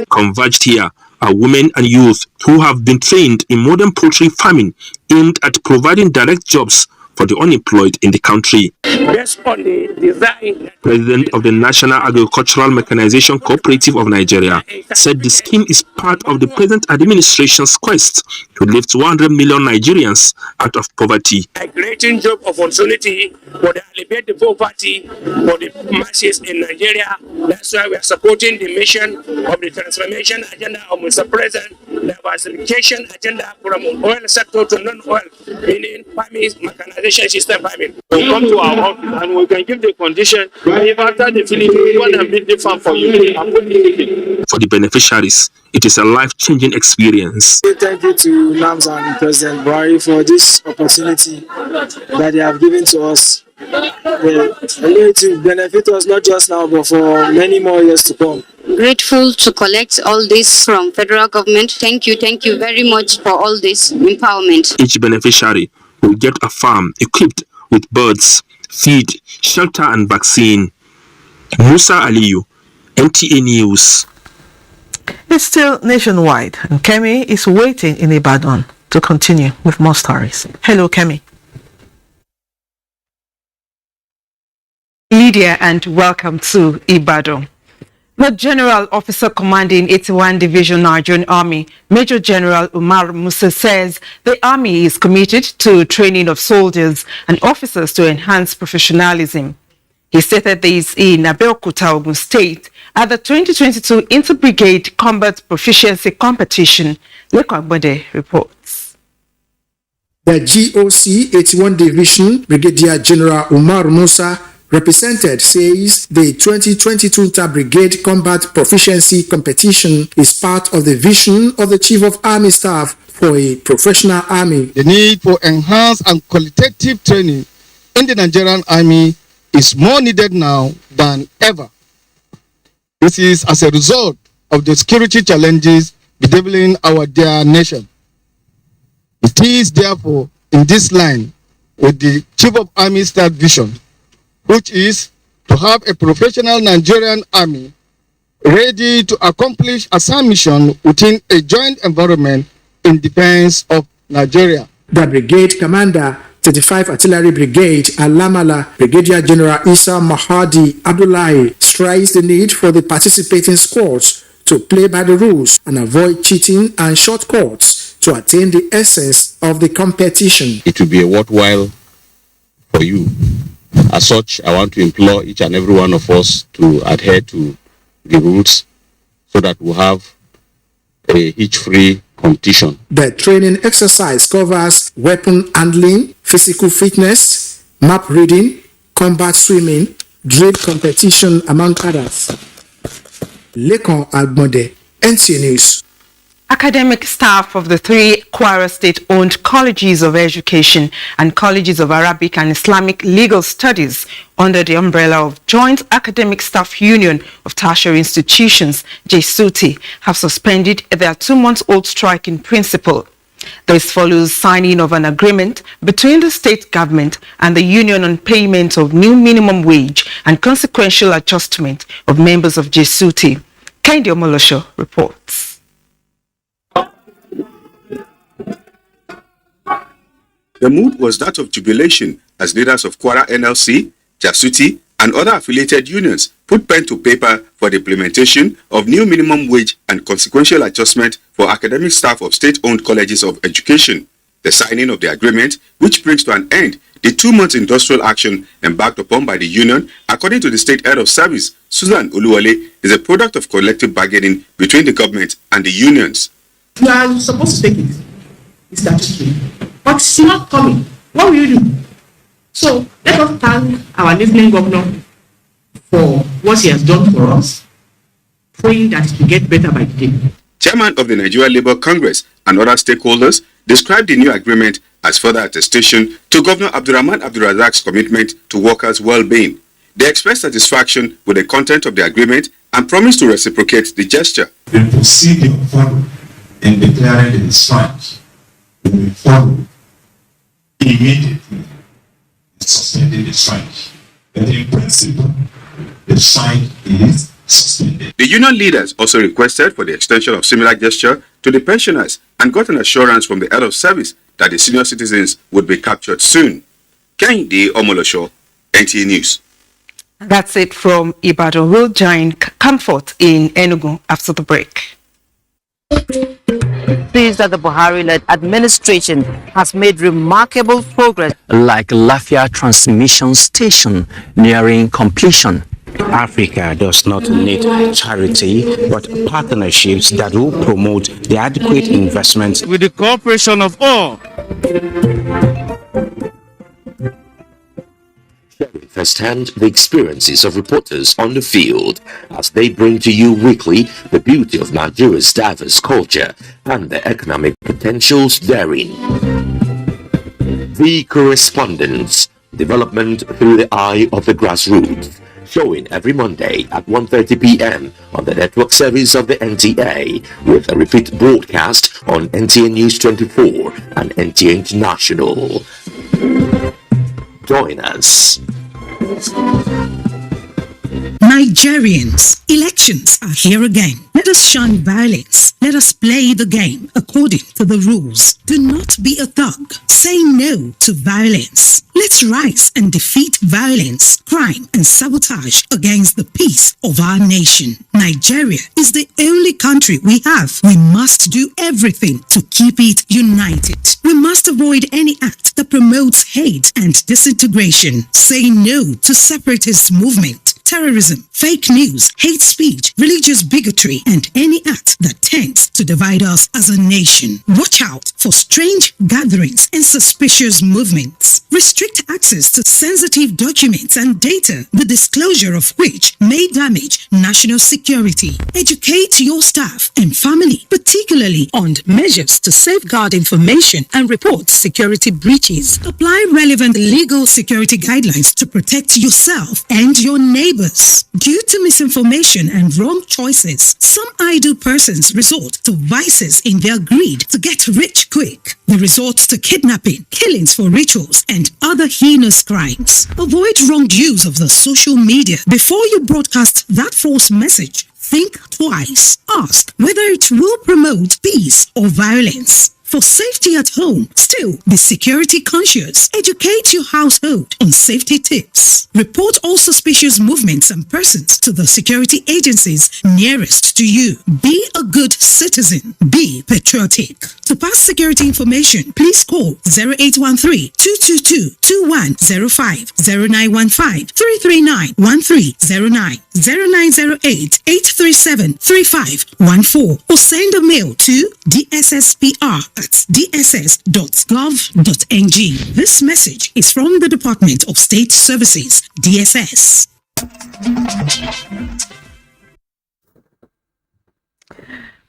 Converged here are women and youth who have been trained in modern poultry farming aimed at providing direct jobs for the unemployed in the country. based on the design. President of the National Agricultural Mechanization Cooperative of Nigeria said the scheme is part of the present administration's quest to lift 100 million Nigerians out of poverty. Creating job opportunity for the alleviate the poverty for the masses in Nigeria. That's why we are supporting the mission of the transformation agenda of Mr. President, diversification agenda from oil sector to non-oil, meaning farming, mechanization system farming. We come to our office and we can give the condition. If after the finish, we want to build the farm for you and put it. For the beneficiaries, it is a life-changing experience. Thank you to NAMS and President Buhari for this opportunity that they have given to us. They are going to benefit us not just now, but for many more years to come. Grateful to collect all this from federal government. Thank you very much for all this empowerment. Each beneficiary will get a farm equipped with birds, feed, shelter and vaccine. Musa Aliyu, NTA News. It's still nationwide, and Kemi is waiting in Ibadan to continue with more stories. Hello, Kemi. Lydia, and welcome to Ibadan. The General Officer Commanding 81 Division Nigerian Army, Major General Umar Musa, says the Army is committed to training of soldiers and officers to enhance professionalism. He stated this in Abeokuta, Ogun State, at the 2022 Inter-Brigade Combat Proficiency Competition. Lekwagbode reports. The GOC 81 Division Brigadier General Umar Musa represented says the 2022 Inter-Brigade Combat Proficiency Competition is part of the vision of the Chief of Army Staff for a professional army. The need for enhanced and qualitative training in the Nigerian Army is more needed now than ever. This is as a result of the security challenges bedeviling our dear nation. It is therefore in this line with the Chief of Army Staff vision, which is to have a professional Nigerian army ready to accomplish a mission within a joint environment in defense of Nigeria. The brigade commander, 35 Artillery Brigade, Alamala, Brigadier General Isa Mahadi Abdullahi, stresses the need for the participating squads to play by the rules and avoid cheating and shortcuts to attain the essence of the competition. It will be a worthwhile for you. As such, I want to implore each and every one of us to adhere to the rules so that we have a hitch-free competition. The training exercise covers weapon handling, physical fitness, map reading, combat swimming, drill competition, among others. Lekon Agbonde, NTA News. Academic staff of the three Kwara State-owned colleges of education and colleges of Arabic and Islamic legal studies under the umbrella of Joint Academic Staff Union of Tertiary Institutions, JSUTI, have suspended their 2-month-old strike in principle. This follows signing of an agreement between the state government and the union on payment of new minimum wage and consequential adjustment of members of JSUTI. Kendi Omolosho reports. The mood was that of jubilation as leaders of Kwara NLC, JSUTI, and other affiliated unions put pen to paper for the implementation of new minimum wage and consequential adjustment for academic staff of state-owned colleges of education. The signing of the agreement, which brings to an end the 2-month industrial action embarked upon by the union, according to the state head of service, Susan Oluwole, is a product of collective bargaining between the government and the unions. You are supposed to take it. It's statutory. But it's not coming. What will you do? So let us thank our listening governor for what he has done for us, praying that it will get better by the day. Chairman of the Nigeria Labour Congress and other stakeholders described the new agreement as further attestation to Governor Abdurrahman Abdulrazak's commitment to workers' well-being. They expressed satisfaction with the content of the agreement and promised to reciprocate the gesture. The procedure followed in declaring the strike will be followed immediately, suspending the strike. And in principle, the strike is suspended. The union leaders also requested for the extension of similar gesture to the pensioners and got an assurance from the head of service that the senior citizens would be captured soon. Kendi Omolosho, NTA News. That's it from Ibadan. We'll join Comfort in Enugu after the break. Says that the Buhari-led administration has made remarkable progress, like Lafia Transmission Station nearing completion. Africa does not need charity, but partnerships that will promote the adequate investment with the cooperation of all. Sharing firsthand the experiences of reporters on the field as they bring to you weekly the beauty of Nigeria's diverse culture and the economic potentials therein. The Correspondents, development through the eye of the grassroots, showing every Monday at 1:30 p.m. on the network service of the NTA, with a repeat broadcast on NTA News 24 and NTA International. Join us. Nigerians, elections are here again. Let us shun violence. Let us play the game according to the rules. Do not be a thug. Say no to violence. Let's rise and defeat violence, crime, and sabotage against the peace of our nation. Nigeria is the only country we have. We must do everything to keep it united. We must avoid any act that promotes hate and disintegration. Say no to separatist movement, terrorism, fake news, hate speech, religious bigotry, and any act that tends to divide us as a nation. Watch out for strange gatherings and suspicious movements. Restrict access to sensitive documents and data, the disclosure of which may damage national security. Educate your staff and family, particularly on measures to safeguard information and report security breaches. Apply relevant legal security guidelines to protect yourself and your neighbors. Due to misinformation and wrong choices, some idle persons resort to vices in their greed to get rich quick. They resort to kidnapping, killings for rituals, and other heinous crimes. Avoid wrong use of the social media. Before you broadcast that false message, think twice. Ask whether it will promote peace or violence. For safety at home, still be security conscious. Educate your household on safety tips. Report all suspicious movements and persons to the security agencies nearest to you. Be a good citizen. Be patriotic. To pass security information, please call 0813-222-2105, 0915-339-1309, 0908-837-3514, or send a mail to dsspr@dss.gov.ng. This message is from the Department of State Services, DSS.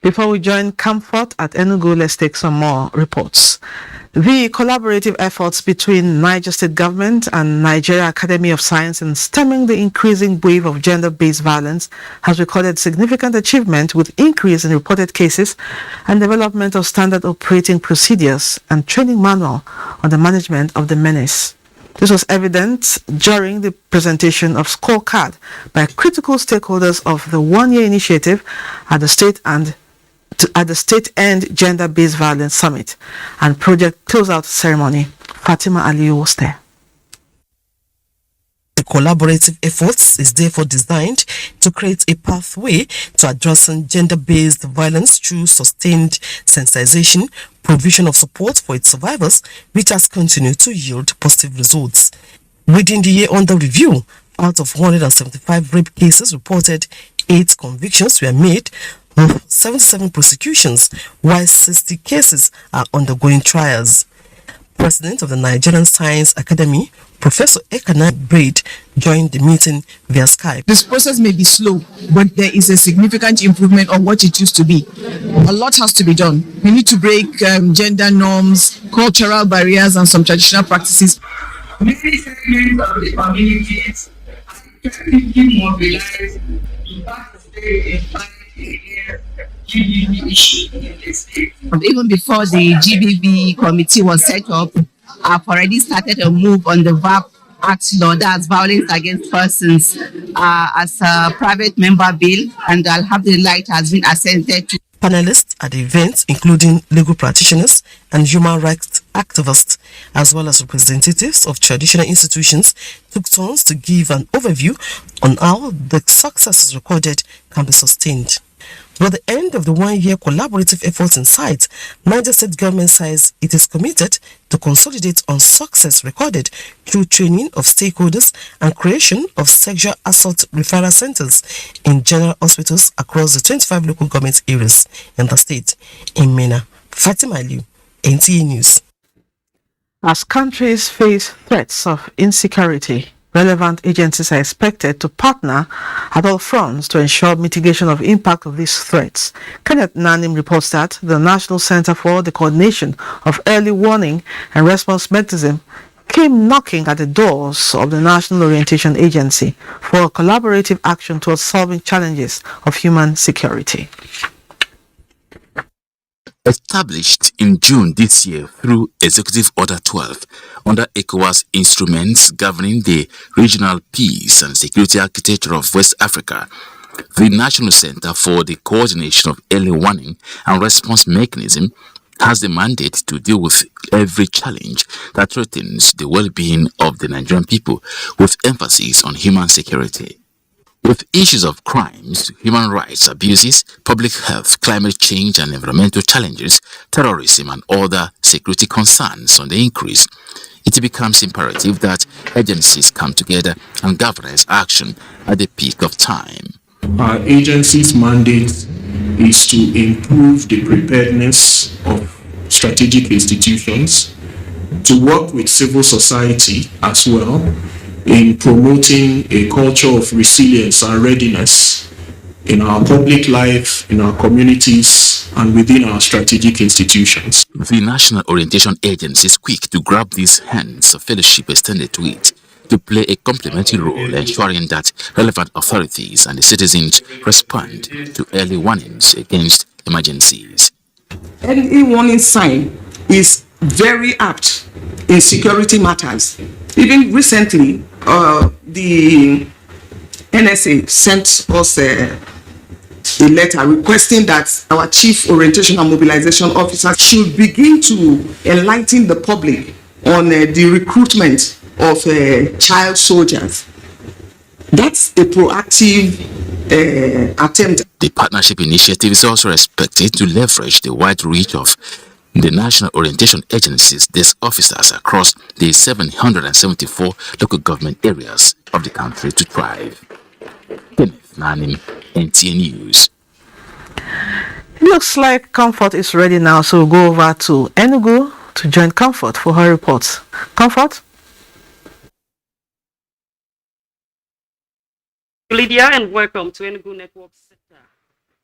Before we join Comfort at Enugu, let's take some more reports. The collaborative efforts between Niger State Government and Nigeria Academy of Science in stemming the increasing wave of gender-based violence has recorded significant achievement with increase in reported cases and development of standard operating procedures and training manual on the management of the menace. This was evident during the presentation of scorecard by critical stakeholders of the one-year initiative at the State-End Gender-Based Violence Summit and project closeout ceremony. Fatima Aliyu was there. The collaborative efforts is therefore designed to create a pathway to addressing gender-based violence through sustained sensitization, provision of support for its survivors, which has continued to yield positive results. Within the year under review, out of 175 rape cases reported, 8 convictions were made, 77 prosecutions, while 60 cases are undergoing trials. President of the Nigerian Science Academy, Professor Ekana Braid, joined the meeting via Skype. This process may be slow, but there is a significant improvement on what it used to be. A lot has to be done. We need to break gender norms, cultural barriers, and some traditional practices. Many segments of the communities are effectively mobilized to participate in fighting GBV issue in the state. Even before the GBV committee was set up, I've already started a move on the VAP Act law, that's violence against persons, as a private member bill, and alhamdulillah it has been assented to. Panelists at the event, including legal practitioners and human rights activists, as well as representatives of traditional institutions, took turns to give an overview on how the successes recorded can be sustained. With the end of the one-year collaborative efforts in sight, Niger State government says it is committed to consolidate on success recorded through training of stakeholders and creation of sexual assault referral centers in general hospitals across the 25 local government areas in the state. In Mina, Fatima Aliu, NTA News. As countries face threats of insecurity, relevant agencies are expected to partner at all fronts to ensure mitigation of impact of these threats. Kenneth Nanim reports that the National Center for the Coordination of Early Warning and Response Mechanism came knocking at the doors of the National Orientation Agency for a collaborative action towards solving challenges of human security. Established in June this year through Executive Order 12 under ECOWAS instruments governing the regional peace and security architecture of West Africa, the National Center for the Coordination of Early Warning and Response Mechanism has the mandate to deal with every challenge that threatens the well-being of the Nigerian people, with emphasis on human security. With issues of crimes, human rights abuses, public health, climate change and environmental challenges, terrorism and other security concerns on the increase, it becomes imperative that agencies come together and galvanize action at the peak of time. Our agency's mandate is to improve the preparedness of strategic institutions, to work with civil society as well, in promoting a culture of resilience and readiness in our public life, in our communities, and within our strategic institutions. The National Orientation Agency is quick to grab these hands of fellowship extended to it, to play a complementary role ensuring that relevant authorities and the citizens respond to early warnings against emergencies. Early warning sign is very apt in security matters. Even recently, the NSA sent us a letter requesting that our Chief Orientation and Mobilization Officer should begin to enlighten the public on the recruitment of child soldiers. That's a proactive attempt. The partnership initiative is also expected to leverage the wide reach of the National Orientation Agency's desk officers across the 774 local government areas of the country to thrive. Kenneth Nanim, NTA News. It looks like Comfort is ready now, so we'll go over to Enugu to join Comfort for her reports. Comfort? Lydia, and welcome to Enugu Network Center.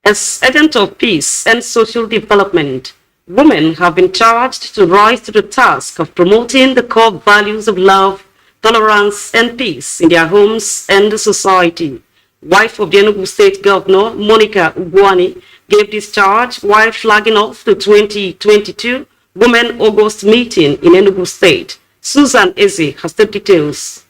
As agent of peace and social development, women have been charged to rise to the task of promoting the core values of love, tolerance, and peace in their homes and the society. Wife of the Enugu State Governor, Monica Ugwani, gave this charge while flagging off the 2022 Women August meeting in Enugu State. Susan Eze has the details.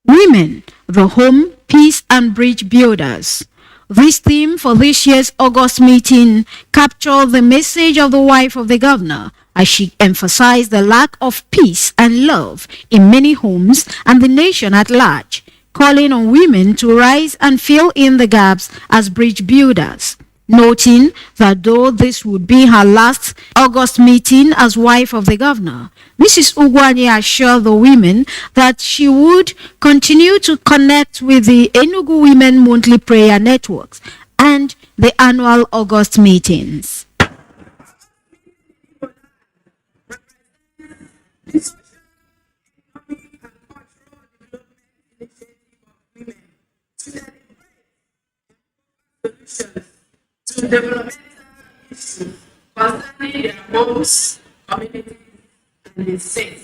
Women, the home, peace, and bridge builders. This theme for this year's August meeting captured the message of the wife of the governor as she emphasized the lack of peace and love in many homes and the nation at large, calling on women to rise and fill in the gaps as bridge builders. Noting that though this would be her last August meeting as wife of the governor, Mrs. Ugwani assured the women that she would continue to connect with the Enugu Women Monthly Prayer Networks and the annual August meetings. To developmental issues concerning their homes, communities, and the state.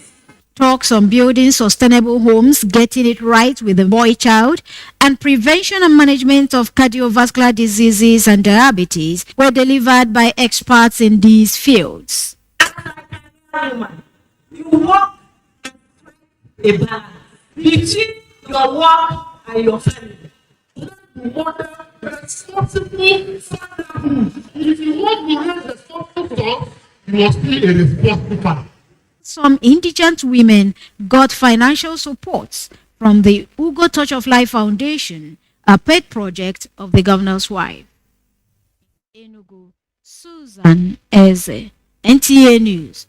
Talks on building sustainable homes, getting it right with the boy child, and prevention and management of cardiovascular diseases and diabetes were delivered by experts in these fields. You work a balance between your work and your family. You want to be responsible for that. If you want to be responsible for, You must be a responsible father. Some indigent women got financial support from the Ugo Touch of Life Foundation, a pet project of the governor's wife. Enugu, Susan Eze, NTA News.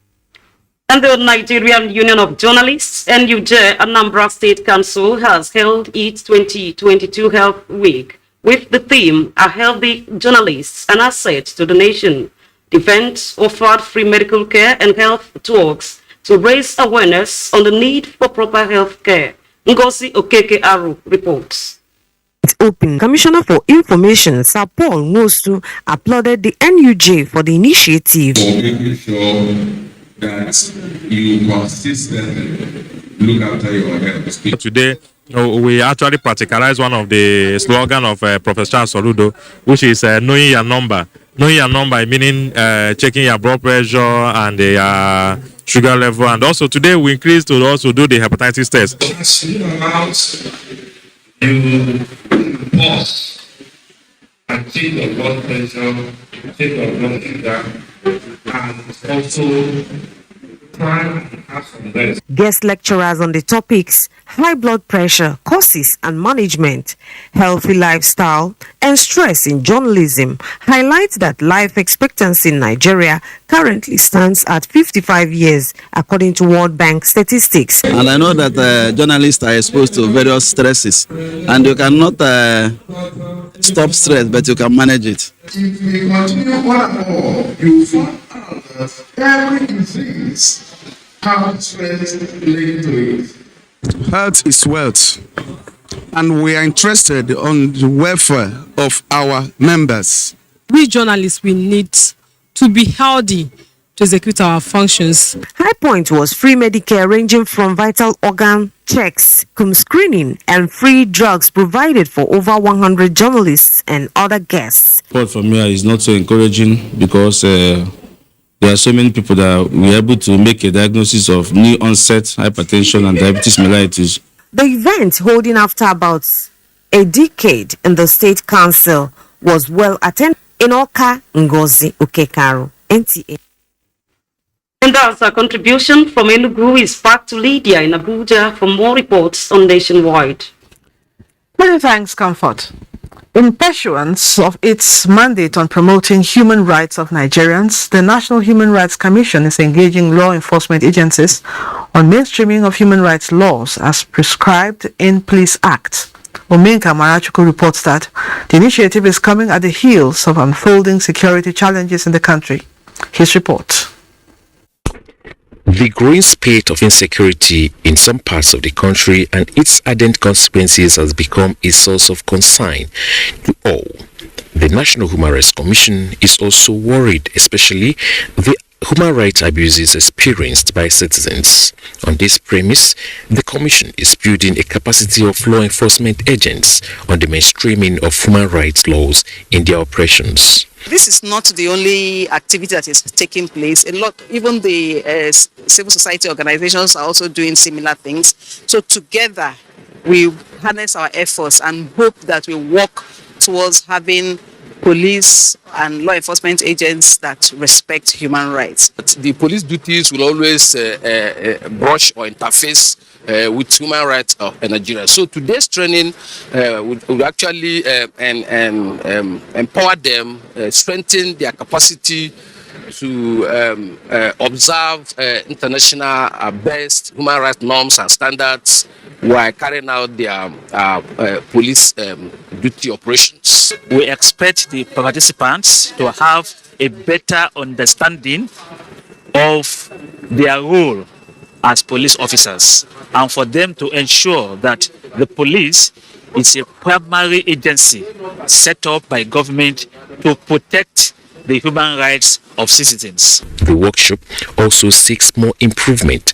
And the Nigerian Union of Journalists, NUJ, Anambra State Council, has held its 2022 Health Week with the theme, A Healthy Journalist, an Asset to the Nation. The event offered free medical care and health talks to raise awareness on the need for proper health care. Ngozi Okeke Aru reports. Open. Commissioner for Information, Sir Paul Nwosu, applauded the NUJ for the initiative. For making sure that you consistently look after your health. Today, we actually practicalize one of the slogan of Professor Soludo, which is knowing your number. Knowing your number meaning checking your blood pressure and the sugar level, and also today we increased to also do the hepatitis test. You pause and check your blood pressure, check your blood sugar, and also try and have some rest. Guest lecturers on the topics high blood pressure, causes and management, healthy lifestyle, and stress in journalism highlight that life expectancy in Nigeria currently stands at 55 years, according to World Bank statistics. And I know that journalists are exposed to various stresses, and you cannot stop stress, but you can manage it. If you continue one more, you find out that every disease has stress linked to it. Health is wealth, and we are interested on the welfare of our members. We journalists, we need to be healthy to execute our functions. High point was free Medicare ranging from vital organ checks, screening, and free drugs provided for over 100 journalists and other guests. But for me, is not so encouraging because there are so many people that were able to make a diagnosis of new onset hypertension and diabetes mellitus. The event, holding after about a decade in the State Council, was well attended. In Oka, Ngozi Okekaru, NTA. And that's a contribution from Enugu. Is back to Lydia in Abuja for more reports on Nationwide. Many thanks, Comfort. In pursuance of its mandate on promoting human rights of Nigerians, the National Human Rights Commission is engaging law enforcement agencies on mainstreaming of human rights laws as prescribed in Police Act. Omenka Marachuku reports that the initiative is coming at the heels of unfolding security challenges in the country. His report. The growing spate of insecurity in some parts of the country and its ardent consequences has become a source of concern to all. The National Human Rights Commission is also worried, especially the human rights abuses experienced by citizens. On this premise, the Commission is building a capacity of law enforcement agents on the mainstreaming of human rights laws in their operations. This is not the only activity that is taking place. A lot, even the civil society organizations are also doing similar things. So together, we harness our efforts and hope that we work towards having police and law enforcement agents that respect human rights. The police duties will always brush or interface with human rights of Nigeria. So today's training will actually empower them, strengthen their capacity to observe international best human rights norms and standards while carrying out their police duty operations. We expect the participants to have a better understanding of their role as police officers and for them to ensure that the police is a primary agency set up by government to protect the human rights of citizens. The workshop also seeks more improvement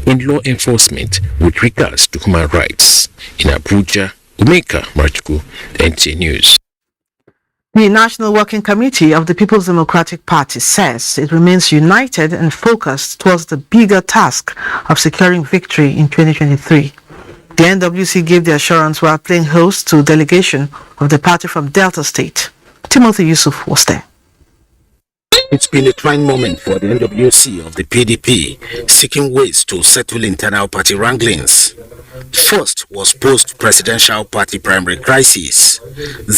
in law enforcement with regards to human rights. In Abuja, Umeka Marchuku, NTA News. The National Working Committee of the People's Democratic Party says it remains united and focused towards the bigger task of securing victory in 2023. The NWC gave the assurance while playing host to a delegation of the party from Delta State. Timothy Yusuf was there. It's been a trying moment for the NWC of the PDP, seeking ways to settle internal party wranglings. First was post-presidential party primary crisis,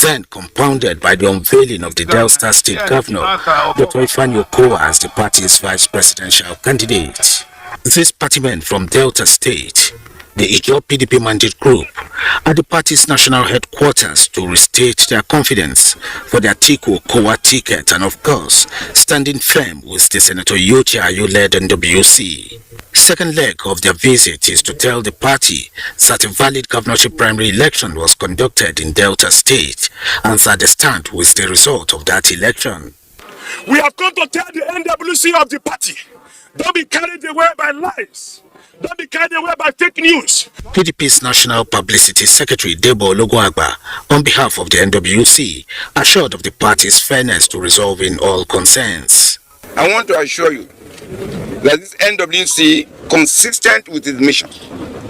then compounded by the unveiling of the Delta State Governor, Dr. Ifeanyi Okowa, as the party's vice presidential candidate. These partymen from Delta State, the Ijaw PDP mandate group, at the party's national headquarters to restate their confidence for their Atiku Okowa ticket and, of course, standing firm with the Senator Yoti Ayu-led NWC. Second leg of their visit is to tell the party that a valid governorship primary election was conducted in Delta State and that they stand with the result of that election. We have come to tell the NWC of the party, don't be carried away by lies. Don't be carried away by fake news. PDP's National Publicity Secretary Debo Ologunagba, on behalf of the NWC, assured of the party's fairness to resolving all concerns. I want to assure you that this NWC, consistent with its mission,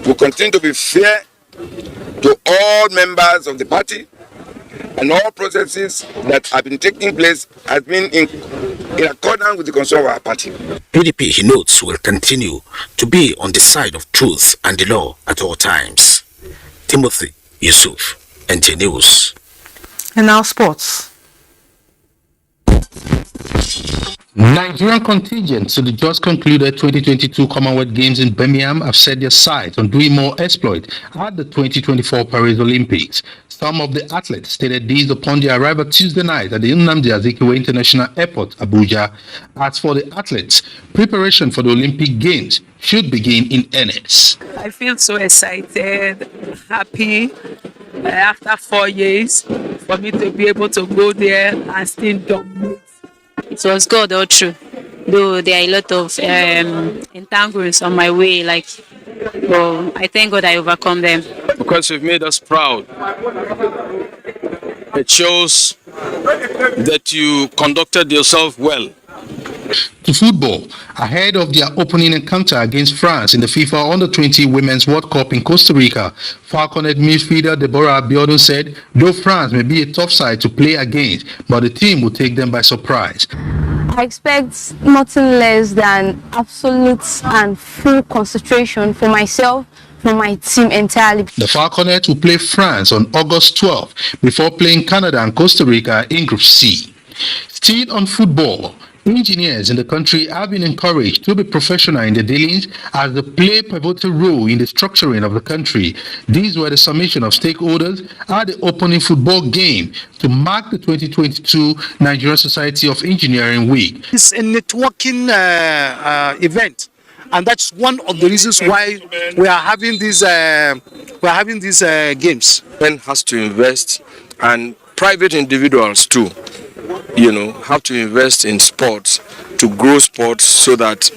will continue to be fair to all members of the party, and all processes that have been taking place has been in accordance with the constitution of our party. PDP, he notes, will continue to be on the side of truth and the law at all times. Timothy Yusuf, NTA News. And now sports. Nigerian contingent to the just concluded 2022 Commonwealth Games in Birmingham have set their sights on doing more exploit at the 2024 Paris Olympics. Some of the athletes stated these upon their arrival Tuesday night at the Nnamdi Azikiwe International Airport, Abuja. As for the athletes, preparation for the Olympic Games should begin in earnest. I feel so excited, happy after 4 years for me to be able to go there and still dominate. It was God all through, though there are a lot of entanglements on my way, but I thank God I overcome them. Because you've made us proud. It shows that you conducted yourself well. To football, ahead of their opening encounter against France in the FIFA Under-20 Women's World Cup in Costa Rica, Falconet midfielder Deborah Abiodun said, though France may be a tough side to play against, but the team will take them by surprise. I expect nothing less than absolute and full concentration for myself, for my team entirely. The Falconet will play France on August 12 before playing Canada and Costa Rica in Group C. Still on football, engineers in the country have been encouraged to be professional in their dealings as they play a pivotal role in the structuring of the country. These were the summation of stakeholders at the opening football game to mark the 2022 Nigerian Society of Engineering Week. It's a networking event, and that's one of the reasons why we are having these games. Men has to invest, and private individuals too, have to invest in sports to grow sports so that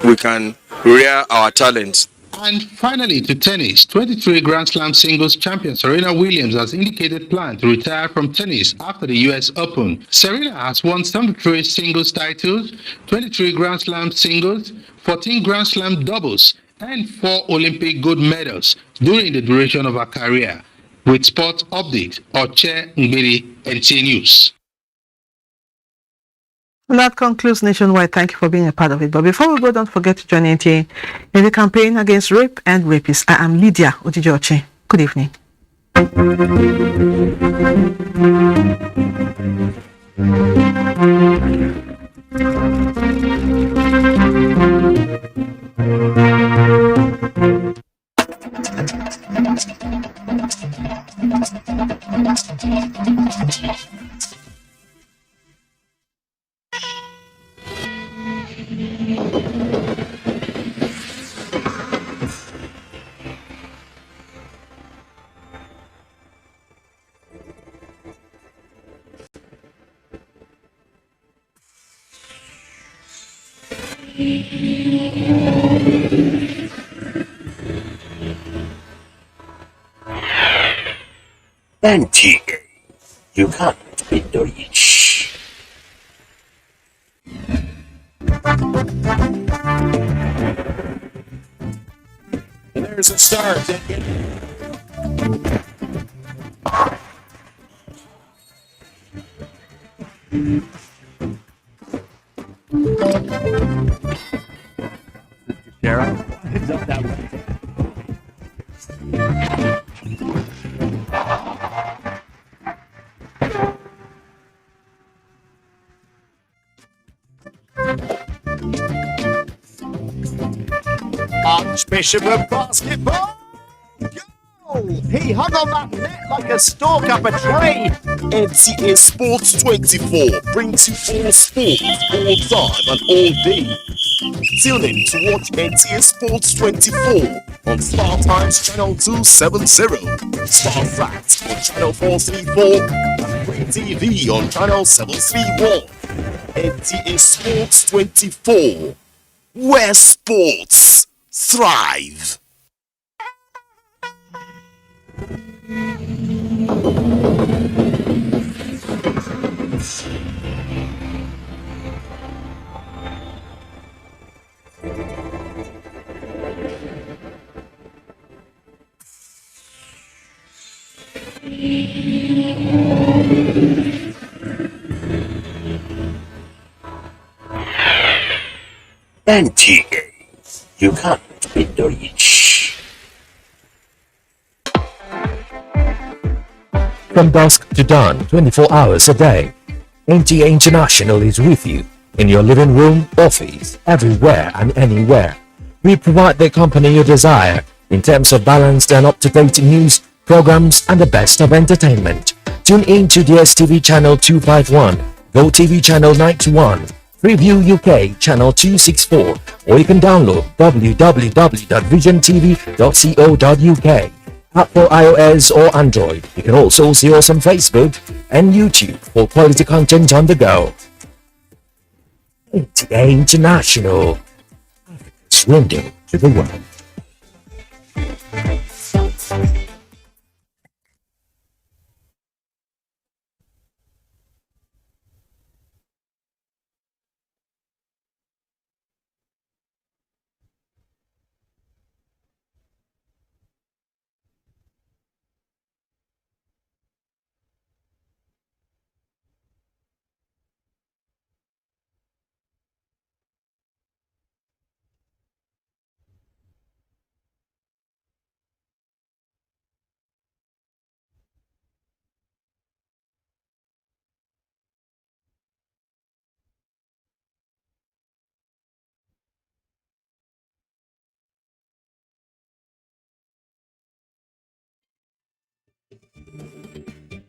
we can rear our talents. And finally, to tennis, 23 Grand Slam singles champion Serena Williams has indicated plan to retire from tennis after the US Open. Serena has won 73 singles titles, 23 Grand Slam singles, 14 Grand Slam doubles, and 4 Olympic gold medals during the duration of her career. With Sports Update, Oche Ngbiri, NTA News. And that concludes Nationwide. Thank you for being a part of it. But before we go, don't forget to join NTA in the campaign against rape and rapists. I am Lydia Odijoche. Good evening. NTA, you can't beat the rich. And there's a start. Archbishop of basketball. Go! He hung on that net like a stork up a tree. NTA Sports 24 brings you all sports, all time and all day. Tune in to watch NTA Sports 24 on Star Times Channel 270, Star Facts on Channel 434, and Free TV on Channel 731. NTA Sports 24, where sports thrive. NTA, you can't beat the rich. From dusk to dawn, 24 hours a day, NTA International is with you in your living room, office, everywhere and anywhere. We provide the company you desire in terms of balanced and up-to-date news, programs, and the best of entertainment. Tune in to DSTV channel 251, GoTV channel 91, Preview UK channel 264, or you can download www.visiontv.co.uk. App for iOS or Android. You can also see us on Facebook and YouTube for quality content on the go. NTA International, Africa's window to the world.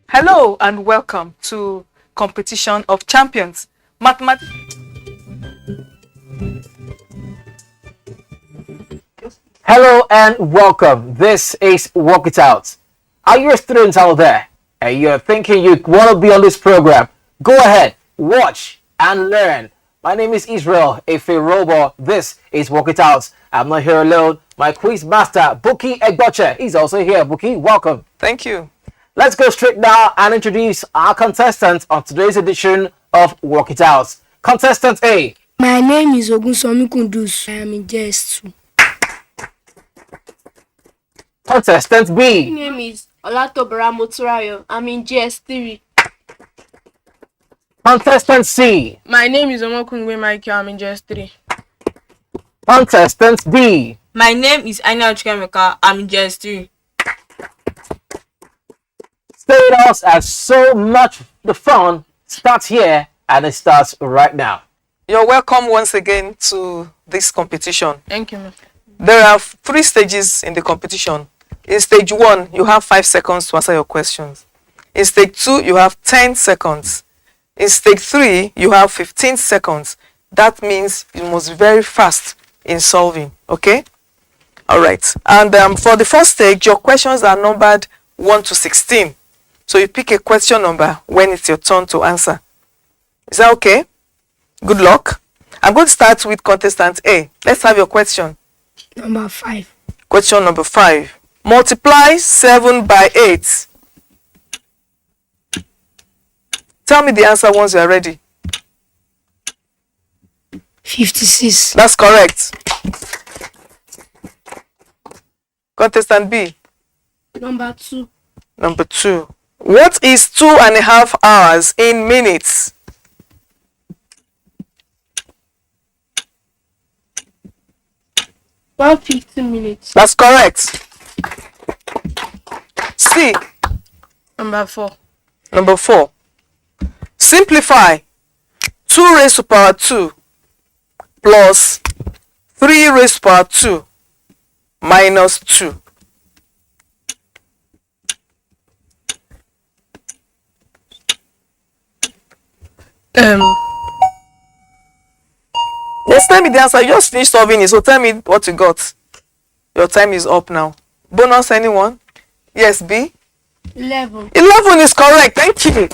Hello and welcome to Competition of Champions. Hello and welcome. This is Work It Out. Are you a student out there and you're thinking you want to be on this program? Go ahead, watch and learn. My name is Israel Efe-Robo. This is Work It Out. I'm not here alone. My quiz master, Buki Egboche, is also here. Buki, welcome. Thank you. Let's go straight now and introduce our contestants on today's edition of Work It Out. Contestant A. My name is Ogunsomi Kundus. I am in JS2. Contestant B. My name is Olatobara Moturayo. I'm in JS3. Contestant C. My name is Omokungwe Michael. I'm in JS3. Contestant D. My name is Aina Chikemeka. I'm in JS3. Stay with us as so much the fun starts here and it starts right now. You're welcome once again to this competition. Thank you, ma'am. There are 3 stages in the competition. In stage 1, you have 5 seconds to answer your questions. In stage 2, you have 10 seconds. In stage 3, you have 15 seconds. That means you must be very fast in solving, okay? All right. And for the first stage, your questions are numbered 1 to 16. So you pick a question number when it's your turn to answer. Is that okay? Good luck. I'm going to start with contestant A. Let's have your question. Number 5. Question number 5. Multiply 7 by 8. Tell me the answer once you are ready. 56. That's correct. Contestant B. Number 2. Number 2. What is 2.5 hours in minutes? About 15 minutes. That's correct. C. Number 4. Number 4. Simplify 2 raised to power 2 plus 3 raised to power 2 minus 2. Just tell me the answer. You just finished solving it, so tell me what you got. Your time is up now. Bonus, anyone? Yes, B? 11. 11 is correct. Thank you.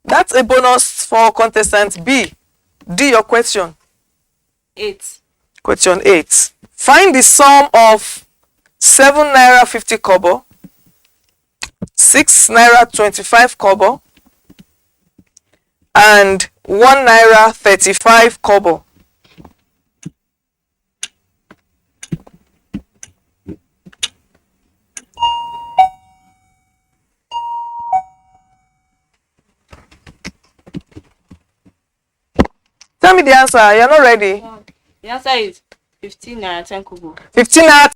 That's a bonus for contestant B. D, your question. 8. Question 8. Find the sum of 7 naira 50 kobo, 6 naira 25 kobo, and 1 naira 35 kobo. Tell me the answer. You're not ready. The answer is 15 naira 10 kobo. 15 naira